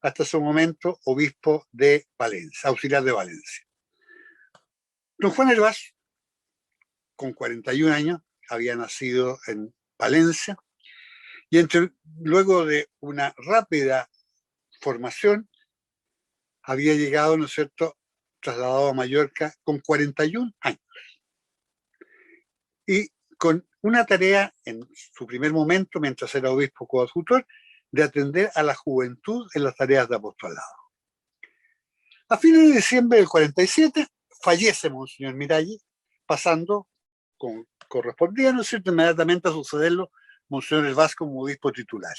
hasta ese momento obispo de Valencia, auxiliar de Valencia. Don Juan Hervás, con 41 años, había nacido en Valencia y luego de una rápida formación había llegado, ¿no es cierto?, trasladado a Mallorca con 41 años. Y con una tarea en su primer momento, mientras era obispo coadjutor, de atender a la juventud en las tareas de apostolado. A fines de diciembre del 47 fallece Monseñor Miralles, pasando, como correspondía, ¿no es cierto?, inmediatamente a sucederlo Monseñor Hervás como obispo titular.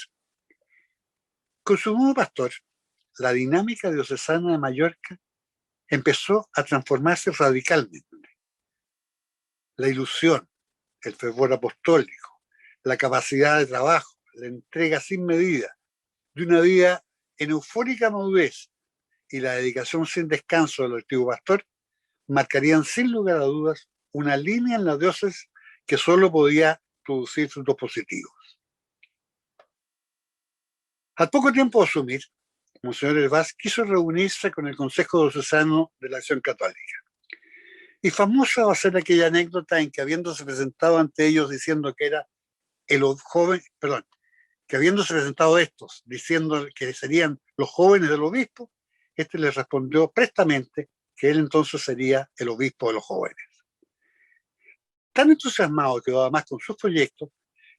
Con su nuevo pastor, la dinámica diocesana de Mallorca empezó a transformarse radicalmente. La ilusión, el fervor apostólico, la capacidad de trabajo, la entrega sin medida de una vida en eufórica madurez y la dedicación sin descanso del antiguo pastor marcarían sin lugar a dudas una línea en la diócesis que solo podía producir frutos positivos. Al poco tiempo de asumir, Monseñor Hervás quiso reunirse con el Consejo Diocesano de la Acción Católica. Y famosa va a ser aquella anécdota en que habiéndose presentado ante ellos diciendo que era el joven, perdón, que habiéndose presentado estos diciendo que serían los jóvenes del obispo, este les respondió prestamente que él entonces sería el obispo de los jóvenes. Tan entusiasmado quedó además con sus proyectos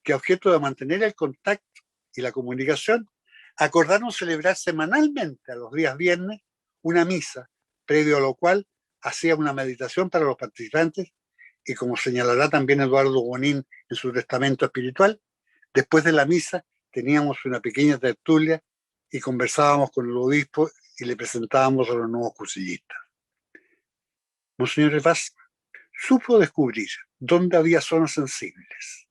que, a objeto de mantener el contacto y la comunicación, acordaron celebrar semanalmente a los días viernes una misa, previo a lo cual hacía una meditación para los participantes y, como señalará también Eduardo Bonín en su testamento espiritual, después de la misa teníamos una pequeña tertulia y conversábamos con el obispo y le presentábamos a los nuevos cursillistas. Monseñor Hervás supo descubrir dónde había zonas sensibles.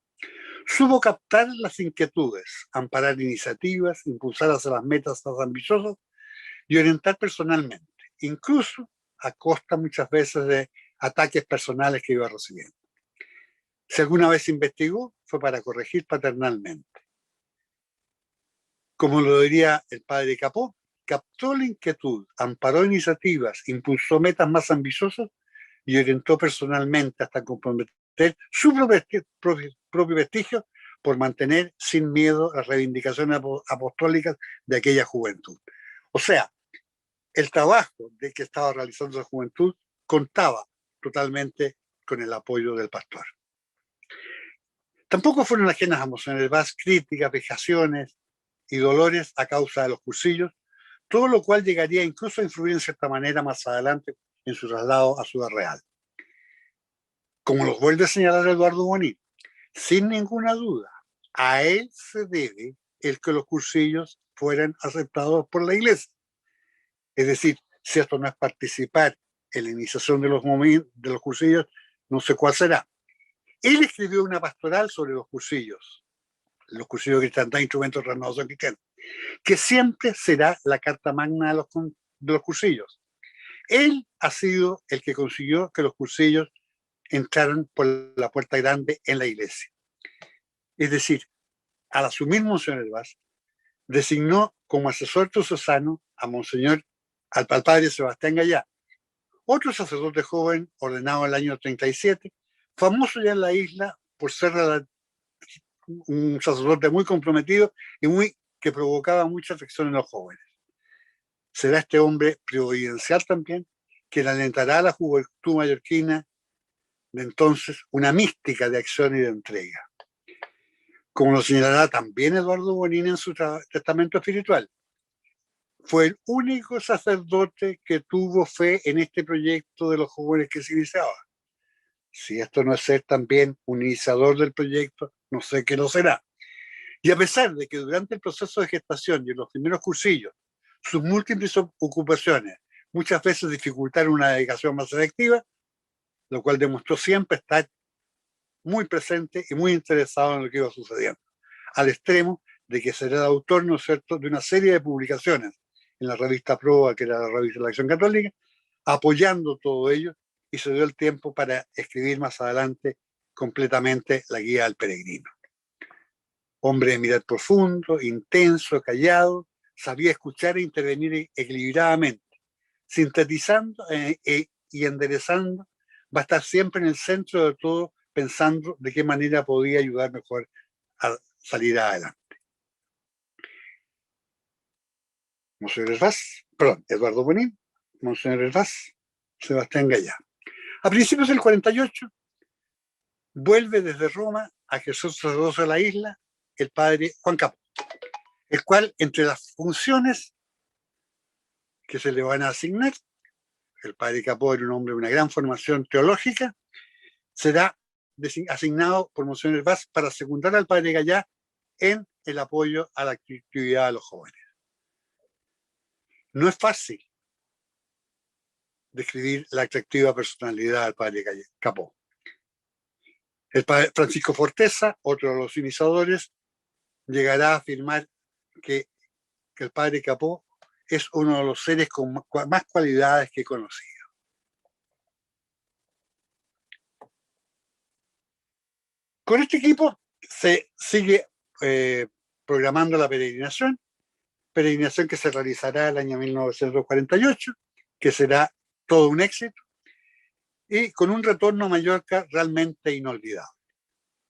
Supo captar las inquietudes, amparar iniciativas, impulsar hacia las metas más ambiciosas y orientar personalmente, incluso a costa muchas veces de ataques personales que iba recibiendo. Si alguna vez investigó, fue para corregir paternalmente. Como lo diría el padre Capó, captó la inquietud, amparó iniciativas, impulsó metas más ambiciosas y orientó personalmente hasta comprometer su propio prestigio por mantener sin miedo las reivindicaciones apostólicas de aquella juventud. O sea, el trabajo de que estaba realizando la juventud contaba totalmente con el apoyo del pastor. Tampoco fueron ajenas a Monseñor Hervás críticas, vejaciones y dolores a causa de los cursillos, todo lo cual llegaría incluso a influir en cierta manera más adelante en su traslado a Ciudad Real. Como los vuelve a señalar Eduardo Bonín, sin ninguna duda, a él se debe el que los cursillos fueran aceptados por la Iglesia. Es decir, si esto no es participar en la iniciación de los cursillos, no sé cuál será. Él escribió una pastoral sobre los cursillos cristianos, instrumentos de renovación cristiana, que siempre será la carta magna de los cursillos. Él ha sido el que consiguió que los cursillos entraran por la puerta grande en la iglesia. Es decir, al asumir Monseñor Hervás, designó como asesor diocesano al padre Sebastián Gallá, otro sacerdote joven ordenado en el año 37, famoso ya en la isla por ser un sacerdote muy comprometido y que provocaba mucha afección en los jóvenes. Será este hombre providencial también quien alentará a la juventud mallorquina de entonces una mística de acción y de entrega. Como lo señalará también Eduardo Bonín en su testamento espiritual, fue el único sacerdote que tuvo fe en este proyecto de los jóvenes que se iniciaba. Si esto no es ser también un iniciador del proyecto, no sé qué lo será. Y a pesar de que durante el proceso de gestación y en los primeros cursillos, sus múltiples ocupaciones muchas veces dificultaron una dedicación más selectiva, lo cual demostró siempre estar muy presente y muy interesado en lo que iba sucediendo, al extremo de que será el autor, ¿no es cierto?, de una serie de publicaciones en la revista Proa, que era la revista de la Acción Católica, apoyando todo ello, y se dio el tiempo para escribir más adelante completamente la Guía al Peregrino. Hombre de mirar profundo, intenso, callado, sabía escuchar e intervenir equilibradamente, sintetizando y enderezando, va a estar siempre en el centro de todo, pensando de qué manera podía ayudar mejor a salir adelante. Monseñor Hervás, perdón, Eduardo Bonín, Monseñor Hervás, Sebastián Gallá. A principios del 48, vuelve desde Roma a Jesús sacerdocio de la isla el padre Juan Capó, el cual, entre las funciones que se le van a asignar, el padre Capó era un hombre de una gran formación teológica, será asignado por Monseñor Hervás para secundar al padre Gallá en el apoyo a la actividad de los jóvenes. No es fácil describir la atractiva personalidad del padre Capó. El padre Francisco Forteza, otro de los iniciadores, llegará a afirmar que el padre Capó es uno de los seres con más cualidades que he conocido. Con este equipo se sigue programando la peregrinación que se realizará el año 1948, que será todo un éxito, y con un retorno a Mallorca realmente inolvidable.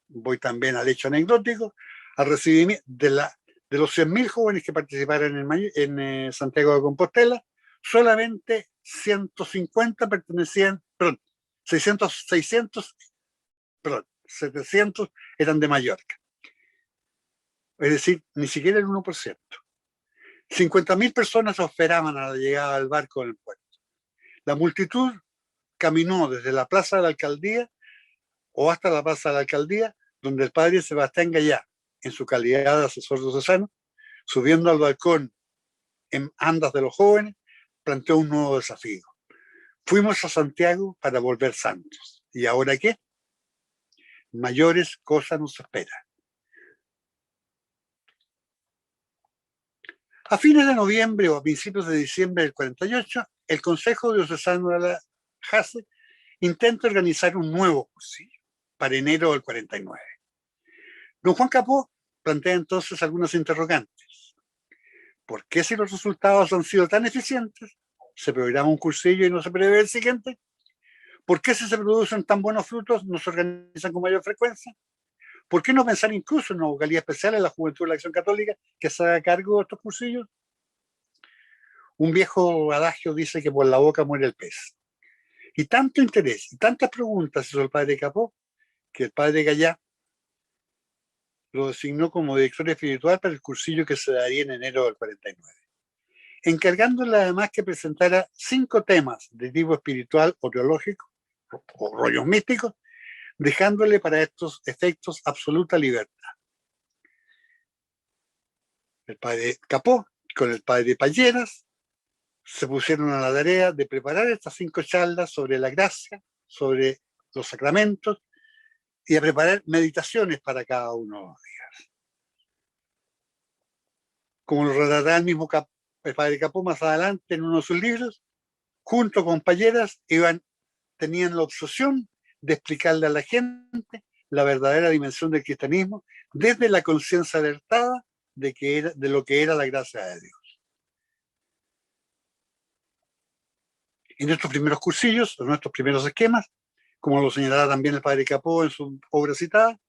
Voy también al hecho anecdótico, al recibimiento de los 100.000 jóvenes que participaron en Santiago de Compostela, solamente 150 pertenecían, perdón, 700 eran de Mallorca. Es decir, ni siquiera el 1%. 50.000 personas esperaban a la llegada del barco del puerto. La multitud caminó desde la plaza de la alcaldía o hasta la plaza de la alcaldía, donde el padre Sebastián Gallá, en su calidad de asesor diocesano, subiendo al balcón en andas de los jóvenes, planteó un nuevo desafío. Fuimos a Santiago para volver santos. ¿Y ahora qué? Mayores cosas nos esperan. A fines de noviembre o a principios de diciembre del 48, el Consejo Diocesano de la JACE intenta organizar un nuevo cursillo para enero del 49. Don Juan Capó plantea entonces algunos interrogantes. ¿Por qué, si los resultados han sido tan eficientes, se programa un cursillo y no se prevé el siguiente? ¿Por qué, si se producen tan buenos frutos, no se organizan con mayor frecuencia? ¿Por qué no pensar incluso en una vocalía especial en la Juventud de la Acción Católica que se haga cargo de estos cursillos? Un viejo adagio dice que por la boca muere el pez. Y tanto interés y tantas preguntas hizo el padre Capó que el padre Gallá lo designó como director espiritual para el cursillo que se daría en enero del 49, encargándole además que presentara 5 temas de tipo espiritual o teológico o rollos místicos, dejándole para estos efectos absoluta libertad. El padre Capó con el padre Palleras se pusieron a la tarea de preparar estas 5 charlas sobre la gracia, sobre los sacramentos y a preparar meditaciones para cada uno de los días. Como lo relatará el mismo el padre Capó más adelante en uno de sus libros, junto con Palleras tenían la obsesión de explicarle a la gente la verdadera dimensión del cristianismo desde la conciencia alertada de lo que era la gracia de Dios. En estos primeros cursillos, en nuestros primeros esquemas, como lo señalaba también el padre Capó en su obra citada,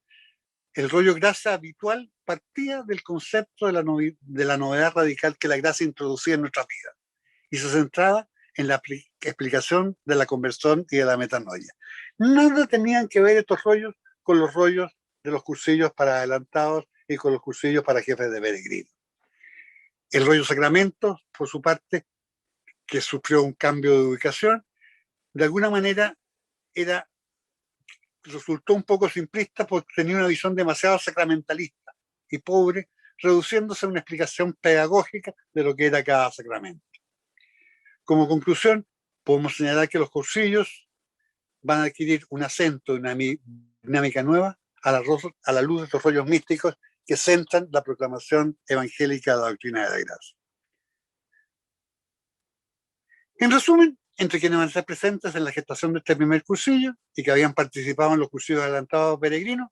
el rollo gracia habitual partía del concepto de la novedad radical que la gracia introducía en nuestra vida y se centraba en la explicación de la conversión y de la metanoia. Nada tenían que ver estos rollos con los rollos de los cursillos para adelantados y con los cursillos para jefes de peregrino. El rollo sacramentos, por su parte, que sufrió un cambio de ubicación, de alguna manera resultó un poco simplista porque tenía una visión demasiado sacramentalista y pobre, reduciéndose a una explicación pedagógica de lo que era cada sacramento. Como conclusión, podemos señalar que los cursillos van a adquirir un acento, una dinámica nueva a la luz de estos rollos místicos que centran la proclamación evangélica de la doctrina de la gracia. En resumen, entre quienes van a estar presentes en la gestación de este primer cursillo y que habían participado en los cursillos adelantados peregrinos,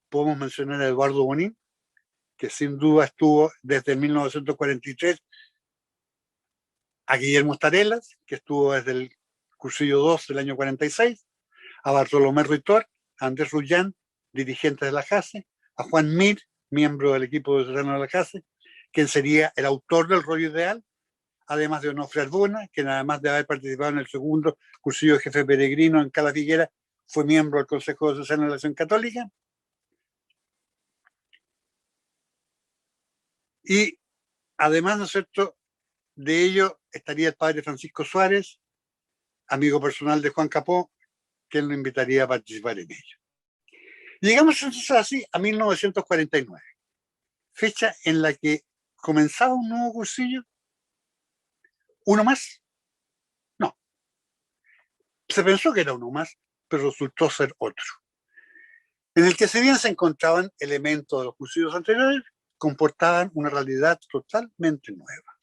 podemos mencionar a Eduardo Bonín, que sin duda estuvo desde 1943, a Guillermo Starelas, que estuvo desde el cursillo 2 del año 46, a Bartolomé Ruitor, a Andrés Rullán, dirigente de la JACE, a Juan Mir, miembro del equipo de de la JACE, quien sería el autor del rollo ideal, además de Onofre Arbona, quien además de haber participado en el segundo cursillo de jefe peregrino en Cala Figuera, fue miembro del Consejo Diocesano de la Acción Católica. Y además, ¿no es cierto?, de ello estaría el padre Francisco Suárez, amigo personal de Juan Capó, quien lo invitaría a participar en ello. Llegamos entonces así a 1949, fecha en la que comenzaba un nuevo cursillo. ¿Uno más? No. Se pensó que era uno más, pero resultó ser otro, en el que si bien se encontraban elementos de los cursillos anteriores, comportaban una realidad totalmente nueva.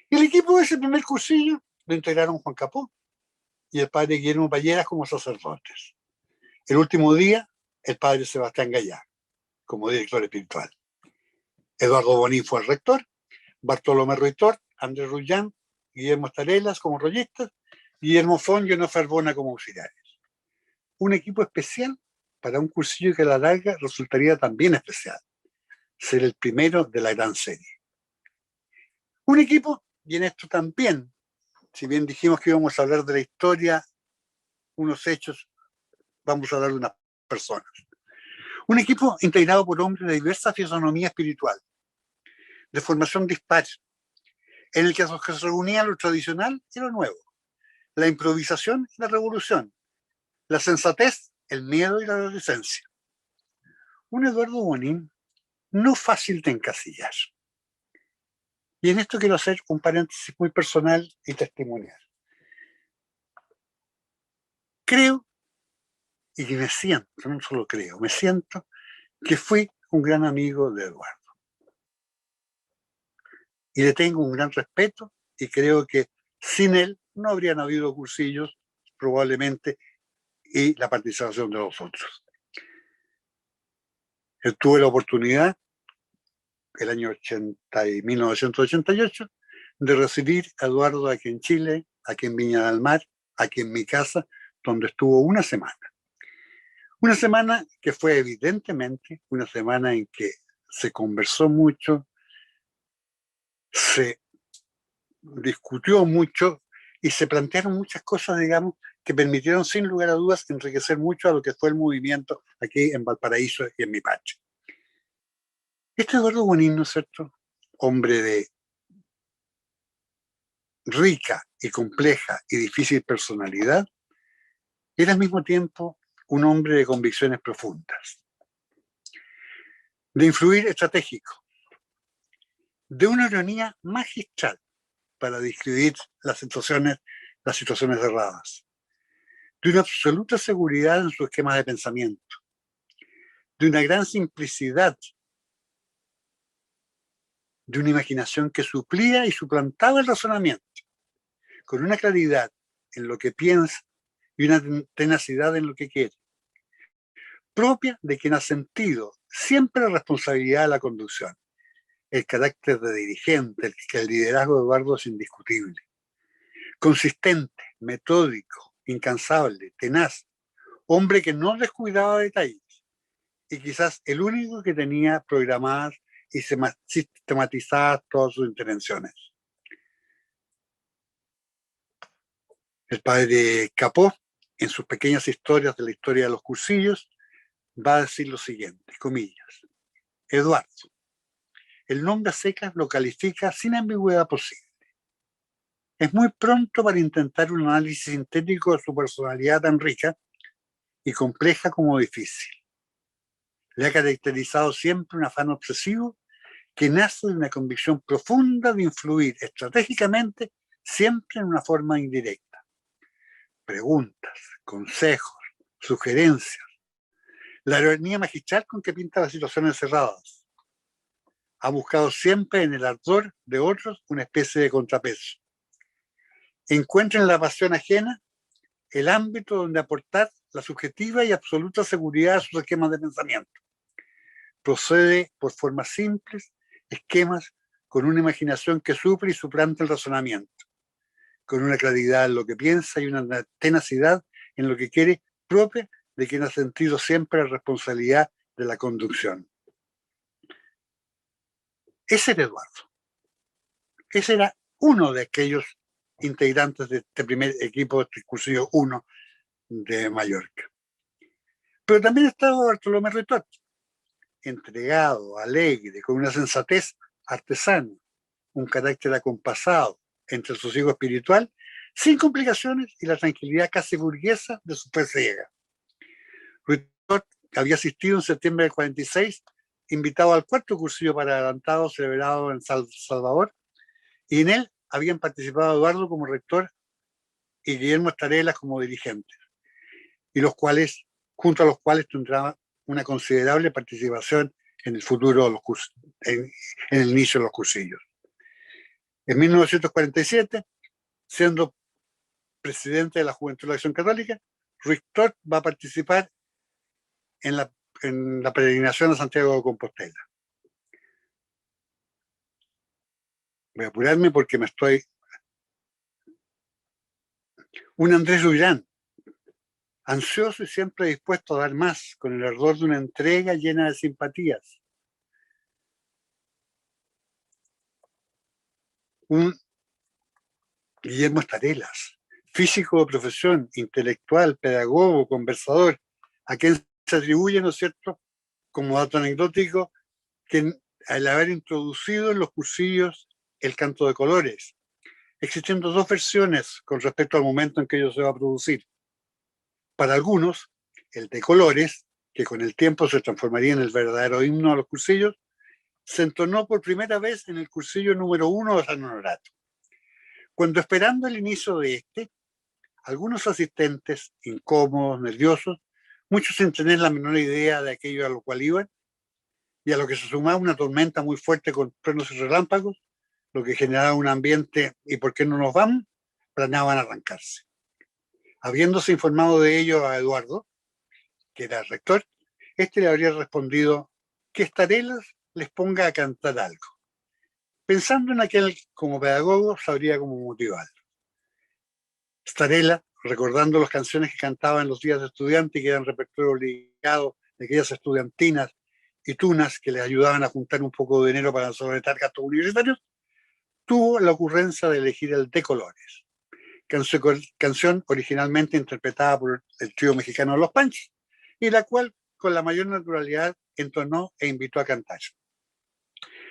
Y el equipo de ese primer cursillo lo integraron Juan Capó y el padre Guillermo Palleras como sacerdotes. El último día, el padre Sebastián Gallá como director espiritual. Eduardo Bonín fue el rector, Bartolomé Ruitor, Andrés Rullán, Guillermo Starelas como rollistas, Guillermo Fon y Onofre Arbona como auxiliares. Un equipo especial para un cursillo que a la larga resultaría también especial, ser el primero de la gran serie. Un equipo, y en esto también, si bien dijimos que íbamos a hablar de la historia, unos hechos, vamos a hablar de unas personas. Un equipo integrado por hombres de diversa fisonomía espiritual, de formación dispar, en el que se reunía lo tradicional y lo nuevo, la improvisación y la revolución, la sensatez, el miedo y la adolescencia. Un Eduardo Bonín no fácil de encasillar. Y en esto quiero hacer un paréntesis muy personal y testimonial. Creo, y que me siento, no solo creo, me siento que fui un gran amigo de Eduardo. Y le tengo un gran respeto y creo que sin él no habrían habido cursillos probablemente y la participación de los otros. Él tuvo la oportunidad, el año 1988, de recibir a Eduardo aquí en Chile, aquí en Viña del Mar, aquí en mi casa, donde estuvo una semana. Una semana que fue evidentemente una semana en que se conversó mucho, se discutió mucho y se plantearon muchas cosas, digamos, que permitieron sin lugar a dudas enriquecer mucho a lo que fue el movimiento aquí en Valparaíso y en mi patria. Este Eduardo Bonín, ¿no es cierto?, hombre de rica y compleja y difícil personalidad, era al mismo tiempo un hombre de convicciones profundas, de influir estratégico, de una ironía magistral para describir las situaciones erradas, de una absoluta seguridad en su esquema de pensamiento, de una gran simplicidad, de una imaginación que suplía y suplantaba el razonamiento, con una claridad en lo que piensa y una tenacidad en lo que quiere, propia de quien ha sentido siempre la responsabilidad de la conducción, el carácter de dirigente, el liderazgo de Eduardo es indiscutible, consistente, metódico, incansable, tenaz, hombre que no descuidaba detalles y quizás el único que tenía programadas y sistematizadas todas sus intervenciones. El padre Capó, en sus pequeñas historias de la historia de los cursillos, va a decir lo siguiente, comillas: Eduardo, el nombre a secas lo califica sin ambigüedad posible. Es muy pronto para intentar un análisis sintético de su personalidad tan rica y compleja como difícil. Le ha caracterizado siempre un afán obsesivo que nace de una convicción profunda de influir estratégicamente siempre en una forma indirecta. Preguntas, consejos, sugerencias, la ironía magistral con que pinta las situaciones cerradas. Ha buscado siempre en el ardor de otros una especie de contrapeso. Encuentra en la pasión ajena el ámbito donde aportar la subjetiva y absoluta seguridad a sus esquemas de pensamiento. Procede por formas simples, esquemas con una imaginación que suple y suplanta el razonamiento, con una claridad en lo que piensa y una tenacidad en lo que quiere, propia de quien ha sentido siempre la responsabilidad de la conducción. Ese era Eduardo. Ese era uno de aquellos integrantes de este primer equipo, este cursillo 1 de Mallorca. Pero también estaba Bartolomé Ruitor, entregado, alegre, con una sensatez artesana, un carácter acompasado entre el sosiego espiritual, sin complicaciones y la tranquilidad casi burguesa de su fe ciega. Ruitor había asistido en septiembre del 46, invitado al cuarto cursillo para adelantados celebrado en Salvador, y en él habían participado Eduardo como rector y Guillermo Starelas como dirigente, y junto a los cuales tendrá una considerable participación en el futuro, en el inicio de los cursillos. En 1947, siendo presidente de la Juventud de la Acción Católica, Ruiz Tort va a participar en la peregrinación a Santiago de Compostela. Voy a apurarme porque un Andrés Rullán, ansioso y siempre dispuesto a dar más, con el ardor de una entrega llena de simpatías. Un Guillermo Starelas, físico de profesión, intelectual, pedagogo, conversador, a quien se atribuye, ¿no es cierto?, como dato anecdótico, que al haber introducido en los cursillos el canto de colores, existiendo dos versiones con respecto al momento en que ello se va a producir. Para algunos, el de colores, que con el tiempo se transformaría en el verdadero himno a los cursillos, se entonó por primera vez en el cursillo número 1 de San Honorato. Cuando, esperando el inicio de este, algunos asistentes, incómodos, nerviosos, muchos sin tener la menor idea de aquello a lo cual iban, y a lo que se sumaba una tormenta muy fuerte con truenos y relámpagos, lo que generaba un ambiente, ¿y por qué no nos vamos?, planeaban arrancarse. Habiéndose informado de ello a Eduardo, que era el rector, este le habría respondido que Starelas les ponga a cantar algo. Pensando en aquel como pedagogo, sabría cómo motivarlo. Starelas, recordando las canciones que cantaba en los días de estudiante y que eran repertorio obligado de aquellas estudiantinas y tunas que les ayudaban a juntar un poco de dinero para solventar gastos universitarios, tuvo la ocurrencia de elegir el de colores, canción originalmente interpretada por el trío mexicano Los Panchos, y la cual con la mayor naturalidad entonó e invitó a cantar.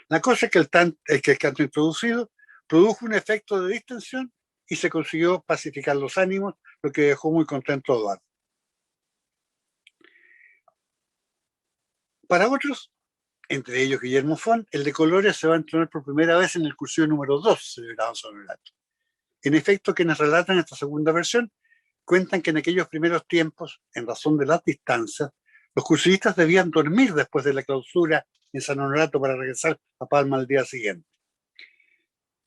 La cosa es que el canto introducido produjo un efecto de distensión y se consiguió pacificar los ánimos, lo que dejó muy contento a Eduardo. Para otros, entre ellos Guillermo Font, el de colores se va a entonar por primera vez en el cursillo número 2 celebrado en San Honorato. En efecto, quienes relatan esta segunda versión cuentan que en aquellos primeros tiempos, en razón de las distancias, los cursillistas debían dormir después de la clausura en San Honorato para regresar a Palma al día siguiente.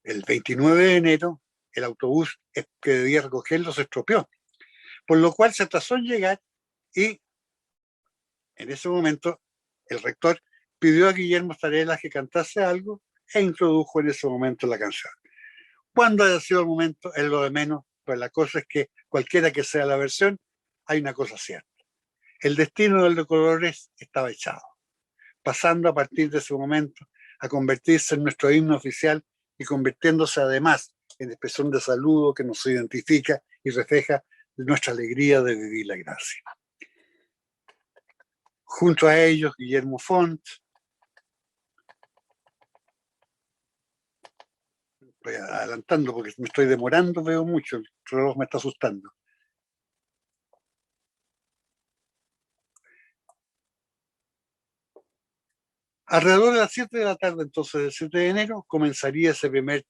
El 29 de enero, el autobús que debía recogerlos se estropeó, por lo cual se atrasó en llegar y en ese momento el rector pidió a Guillermo Starelas que cantase algo e introdujo en ese momento la canción. Cuando haya sido el momento es lo de menos, pues la cosa es que cualquiera que sea la versión, hay una cosa cierta. El destino del de colores estaba echado, pasando a partir de ese momento a convertirse en nuestro himno oficial y convirtiéndose además en expresión de saludo que nos identifica y refleja nuestra alegría de vivir la gracia. Junto a ellos, Guillermo Font, voy adelantando porque me estoy demorando, veo mucho, el reloj me está asustando. Alrededor de las 7 de la tarde, entonces, del 7 de enero, comenzaría ese primer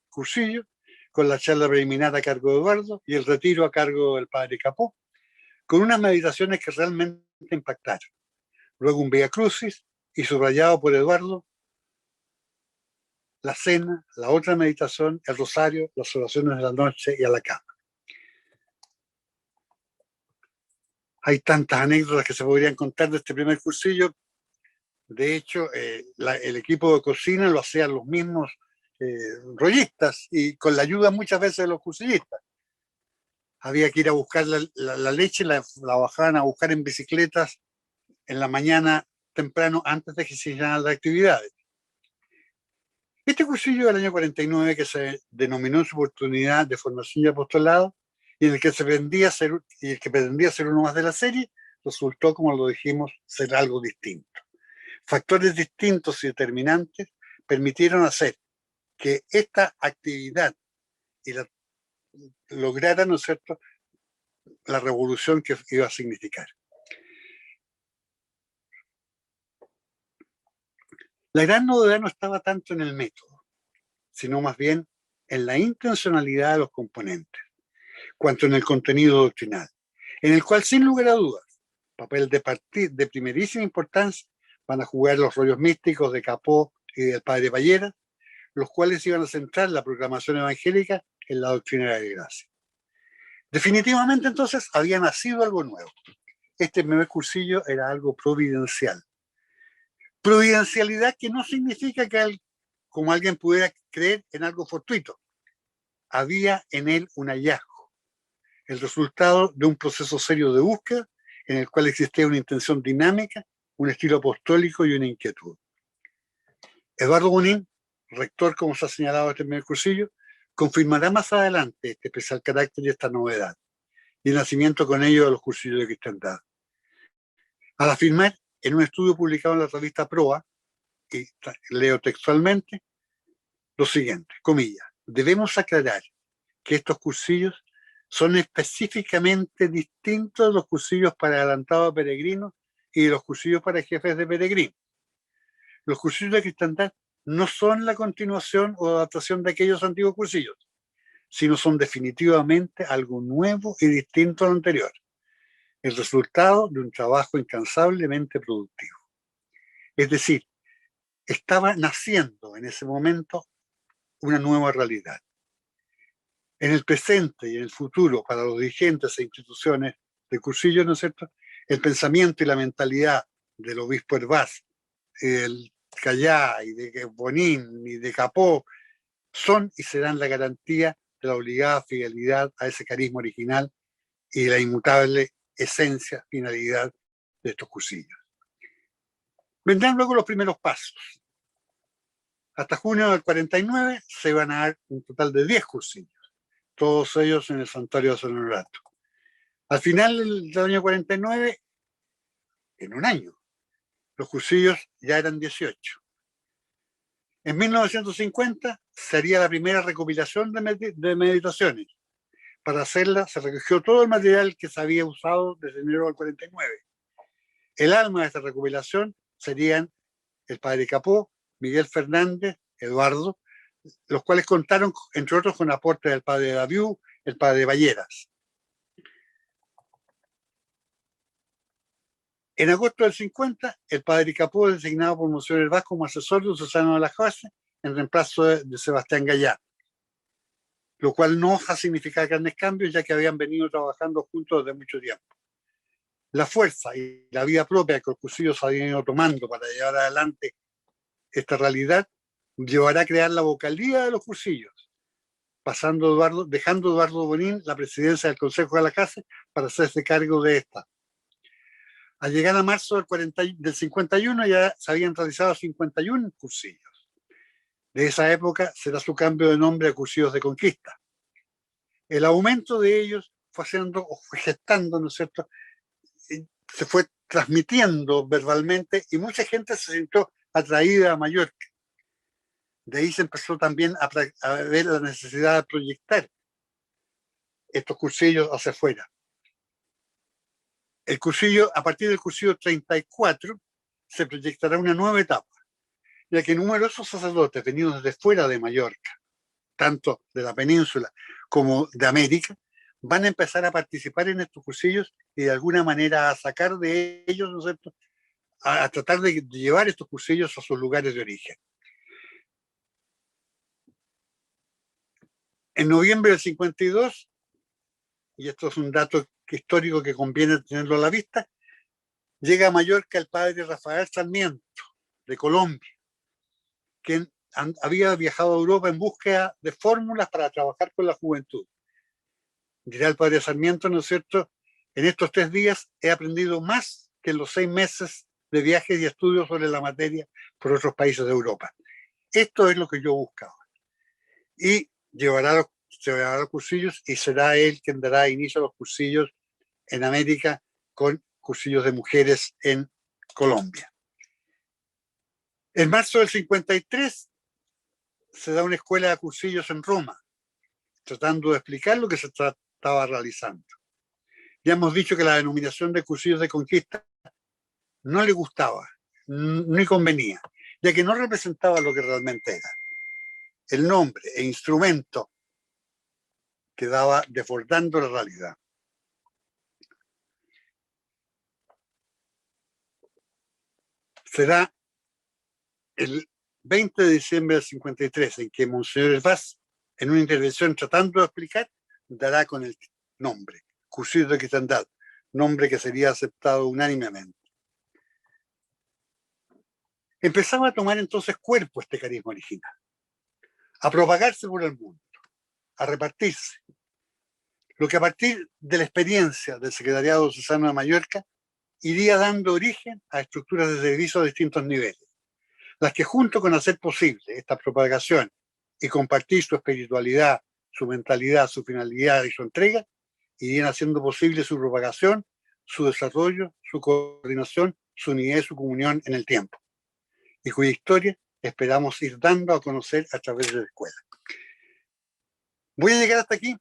cursillo, con la charla preliminar a cargo de Eduardo y el retiro a cargo del padre Capó, con unas meditaciones que realmente impactaron. Luego un Vía Crucis y subrayado por Eduardo, la cena, la otra meditación, el rosario, las oraciones de la noche y a la cama. Hay tantas anécdotas que se podrían contar de este primer cursillo. De hecho, el equipo de cocina lo hacían los mismos rollistas y con la ayuda muchas veces de los cursillistas. Había que ir a buscar la leche, la bajaban a buscar en bicicletas en la mañana temprano antes de que se iniciaran las actividades. Este cursillo del año 49, que se denominó en su oportunidad de formación y apostolado, y en el que el que pretendía ser uno más de la serie, resultó, como lo dijimos, ser algo distinto. Factores distintos y determinantes permitieron hacer que esta actividad lograra, ¿no es cierto?, la revolución que iba a significar. La gran novedad no estaba tanto en el método, sino más bien en la intencionalidad de los componentes, cuanto en el contenido doctrinal, en el cual, sin lugar a dudas, papel de primerísima importancia van a jugar los rollos místicos de Capó y del padre Pallera, los cuales iban a centrar la proclamación evangélica en la doctrina de la gracia. Definitivamente entonces había nacido algo nuevo. Este primer cursillo era algo providencial. Providencialidad que no significa que como alguien pudiera creer en algo fortuito. Había en él un hallazgo, el resultado de un proceso serio de búsqueda en el cual existía una intención dinámica, un estilo apostólico y una inquietud. Eduardo Bonín, rector, como se ha señalado este primer cursillo, confirmará más adelante este especial carácter y esta novedad, y el nacimiento con ello de los cursillos de cristiandad. Al afirmar en un estudio publicado en la revista Proa, y leo textualmente, lo siguiente, comillas, debemos aclarar que estos cursillos son específicamente distintos de los cursillos para adelantados peregrinos y de los cursillos para jefes de peregrinos. Los cursillos de cristiandad no son la continuación o adaptación de aquellos antiguos cursillos, sino son definitivamente algo nuevo y distinto a lo anterior, el resultado de un trabajo incansablemente productivo. Es decir, estaba naciendo en ese momento una nueva realidad. En el presente y en el futuro, para los dirigentes e instituciones de cursillos, ¿no es cierto?, el pensamiento y la mentalidad del obispo Hervás, del Callá y de Bonín y de Capó son y serán la garantía de la obligada fidelidad a ese carisma original y la inmutable esencia, finalidad de estos cursillos. Vendrán luego los primeros pasos. Hasta junio del 49 se van a dar un total de 10 cursillos, todos ellos en el santuario de San Honorato. Al final del año 49, en un año, los cursillos ya eran 18. En 1950 sería la primera recopilación de meditaciones. Para hacerla se recogió todo el material que se había usado desde enero del 49. El alma de esta recopilación serían el padre Capó, Miguel Fernández, Eduardo, los cuales contaron, entre otros, con aportes del padre Daviú, el padre Balleras. En agosto del 50, el padre Capó es designado por Monseñor Hervás como asesor de Susano de la Jose en reemplazo de Sebastián Gallá, lo cual no va a significar grandes cambios, ya que habían venido trabajando juntos desde mucho tiempo. La fuerza y la vida propia que los cursillos habían ido tomando para llevar adelante esta realidad llevará a crear la vocalía de los cursillos, dejando Eduardo Bonín la presidencia del Consejo de la Casa para hacerse cargo de esta. Al llegar a marzo del 51 ya se habían realizado 51 cursillos. De esa época será su cambio de nombre a Cursillos de Conquista. El aumento de ellos fue gestando, ¿no es cierto?, se fue transmitiendo verbalmente y mucha gente se sintió atraída a Mallorca. De ahí se empezó también a ver la necesidad de proyectar estos cursillos hacia afuera. A partir del cursillo 34 se proyectará una nueva etapa, ya que numerosos sacerdotes venidos desde fuera de Mallorca, tanto de la península como de América, van a empezar a participar en estos cursillos y de alguna manera a sacar de ellos, ¿no es cierto?, a tratar de llevar estos cursillos a sus lugares de origen. En noviembre del 52, y esto es un dato histórico que conviene tenerlo a la vista, llega a Mallorca el padre Rafael Sarmiento, de Colombia, quien había viajado a Europa en búsqueda de fórmulas para trabajar con la juventud. Dirá el padre Sarmiento, ¿no es cierto?, en estos 3 días he aprendido más que en los 6 meses de viajes y estudios sobre la materia por otros países de Europa. Esto es lo que yo buscaba. Y llevará los cursillos y será él quien dará inicio a los cursillos en América con cursillos de mujeres en Colombia. En marzo del 53 se da una escuela de cursillos en Roma, tratando de explicar lo que se estaba realizando. Ya hemos dicho que la denominación de cursillos de conquista no le gustaba, ni convenía, ya que no representaba lo que realmente era. El nombre e instrumento quedaba desbordando la realidad. será el 20 de diciembre del 53, en que Monseñor Hervás, en una intervención tratando de explicar, dará con el nombre, Cursillos de Cristiandad, nombre que sería aceptado unánimemente. Empezaba a tomar entonces cuerpo este carisma original, a propagarse por el mundo, a repartirse. Lo que a partir de la experiencia del Secretariado Diocesano de Mallorca iría dando origen a estructuras de servicio a distintos niveles, las que junto con hacer posible esta propagación y compartir su espiritualidad, su mentalidad, su finalidad y su entrega, irían haciendo posible su propagación, su desarrollo, su coordinación, su unidad y su comunión en el tiempo, y cuya historia esperamos ir dando a conocer a través de la escuela. Voy a llegar hasta aquí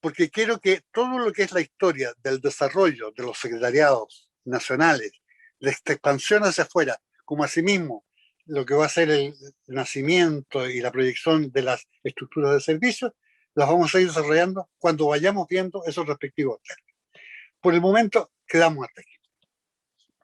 porque quiero que todo lo que es la historia del desarrollo de los secretariados nacionales, de esta expansión hacia afuera, como asimismo lo que va a ser el nacimiento y la proyección de las estructuras de servicio, las vamos a ir desarrollando cuando vayamos viendo esos respectivos términos. Por el momento, quedamos hasta aquí.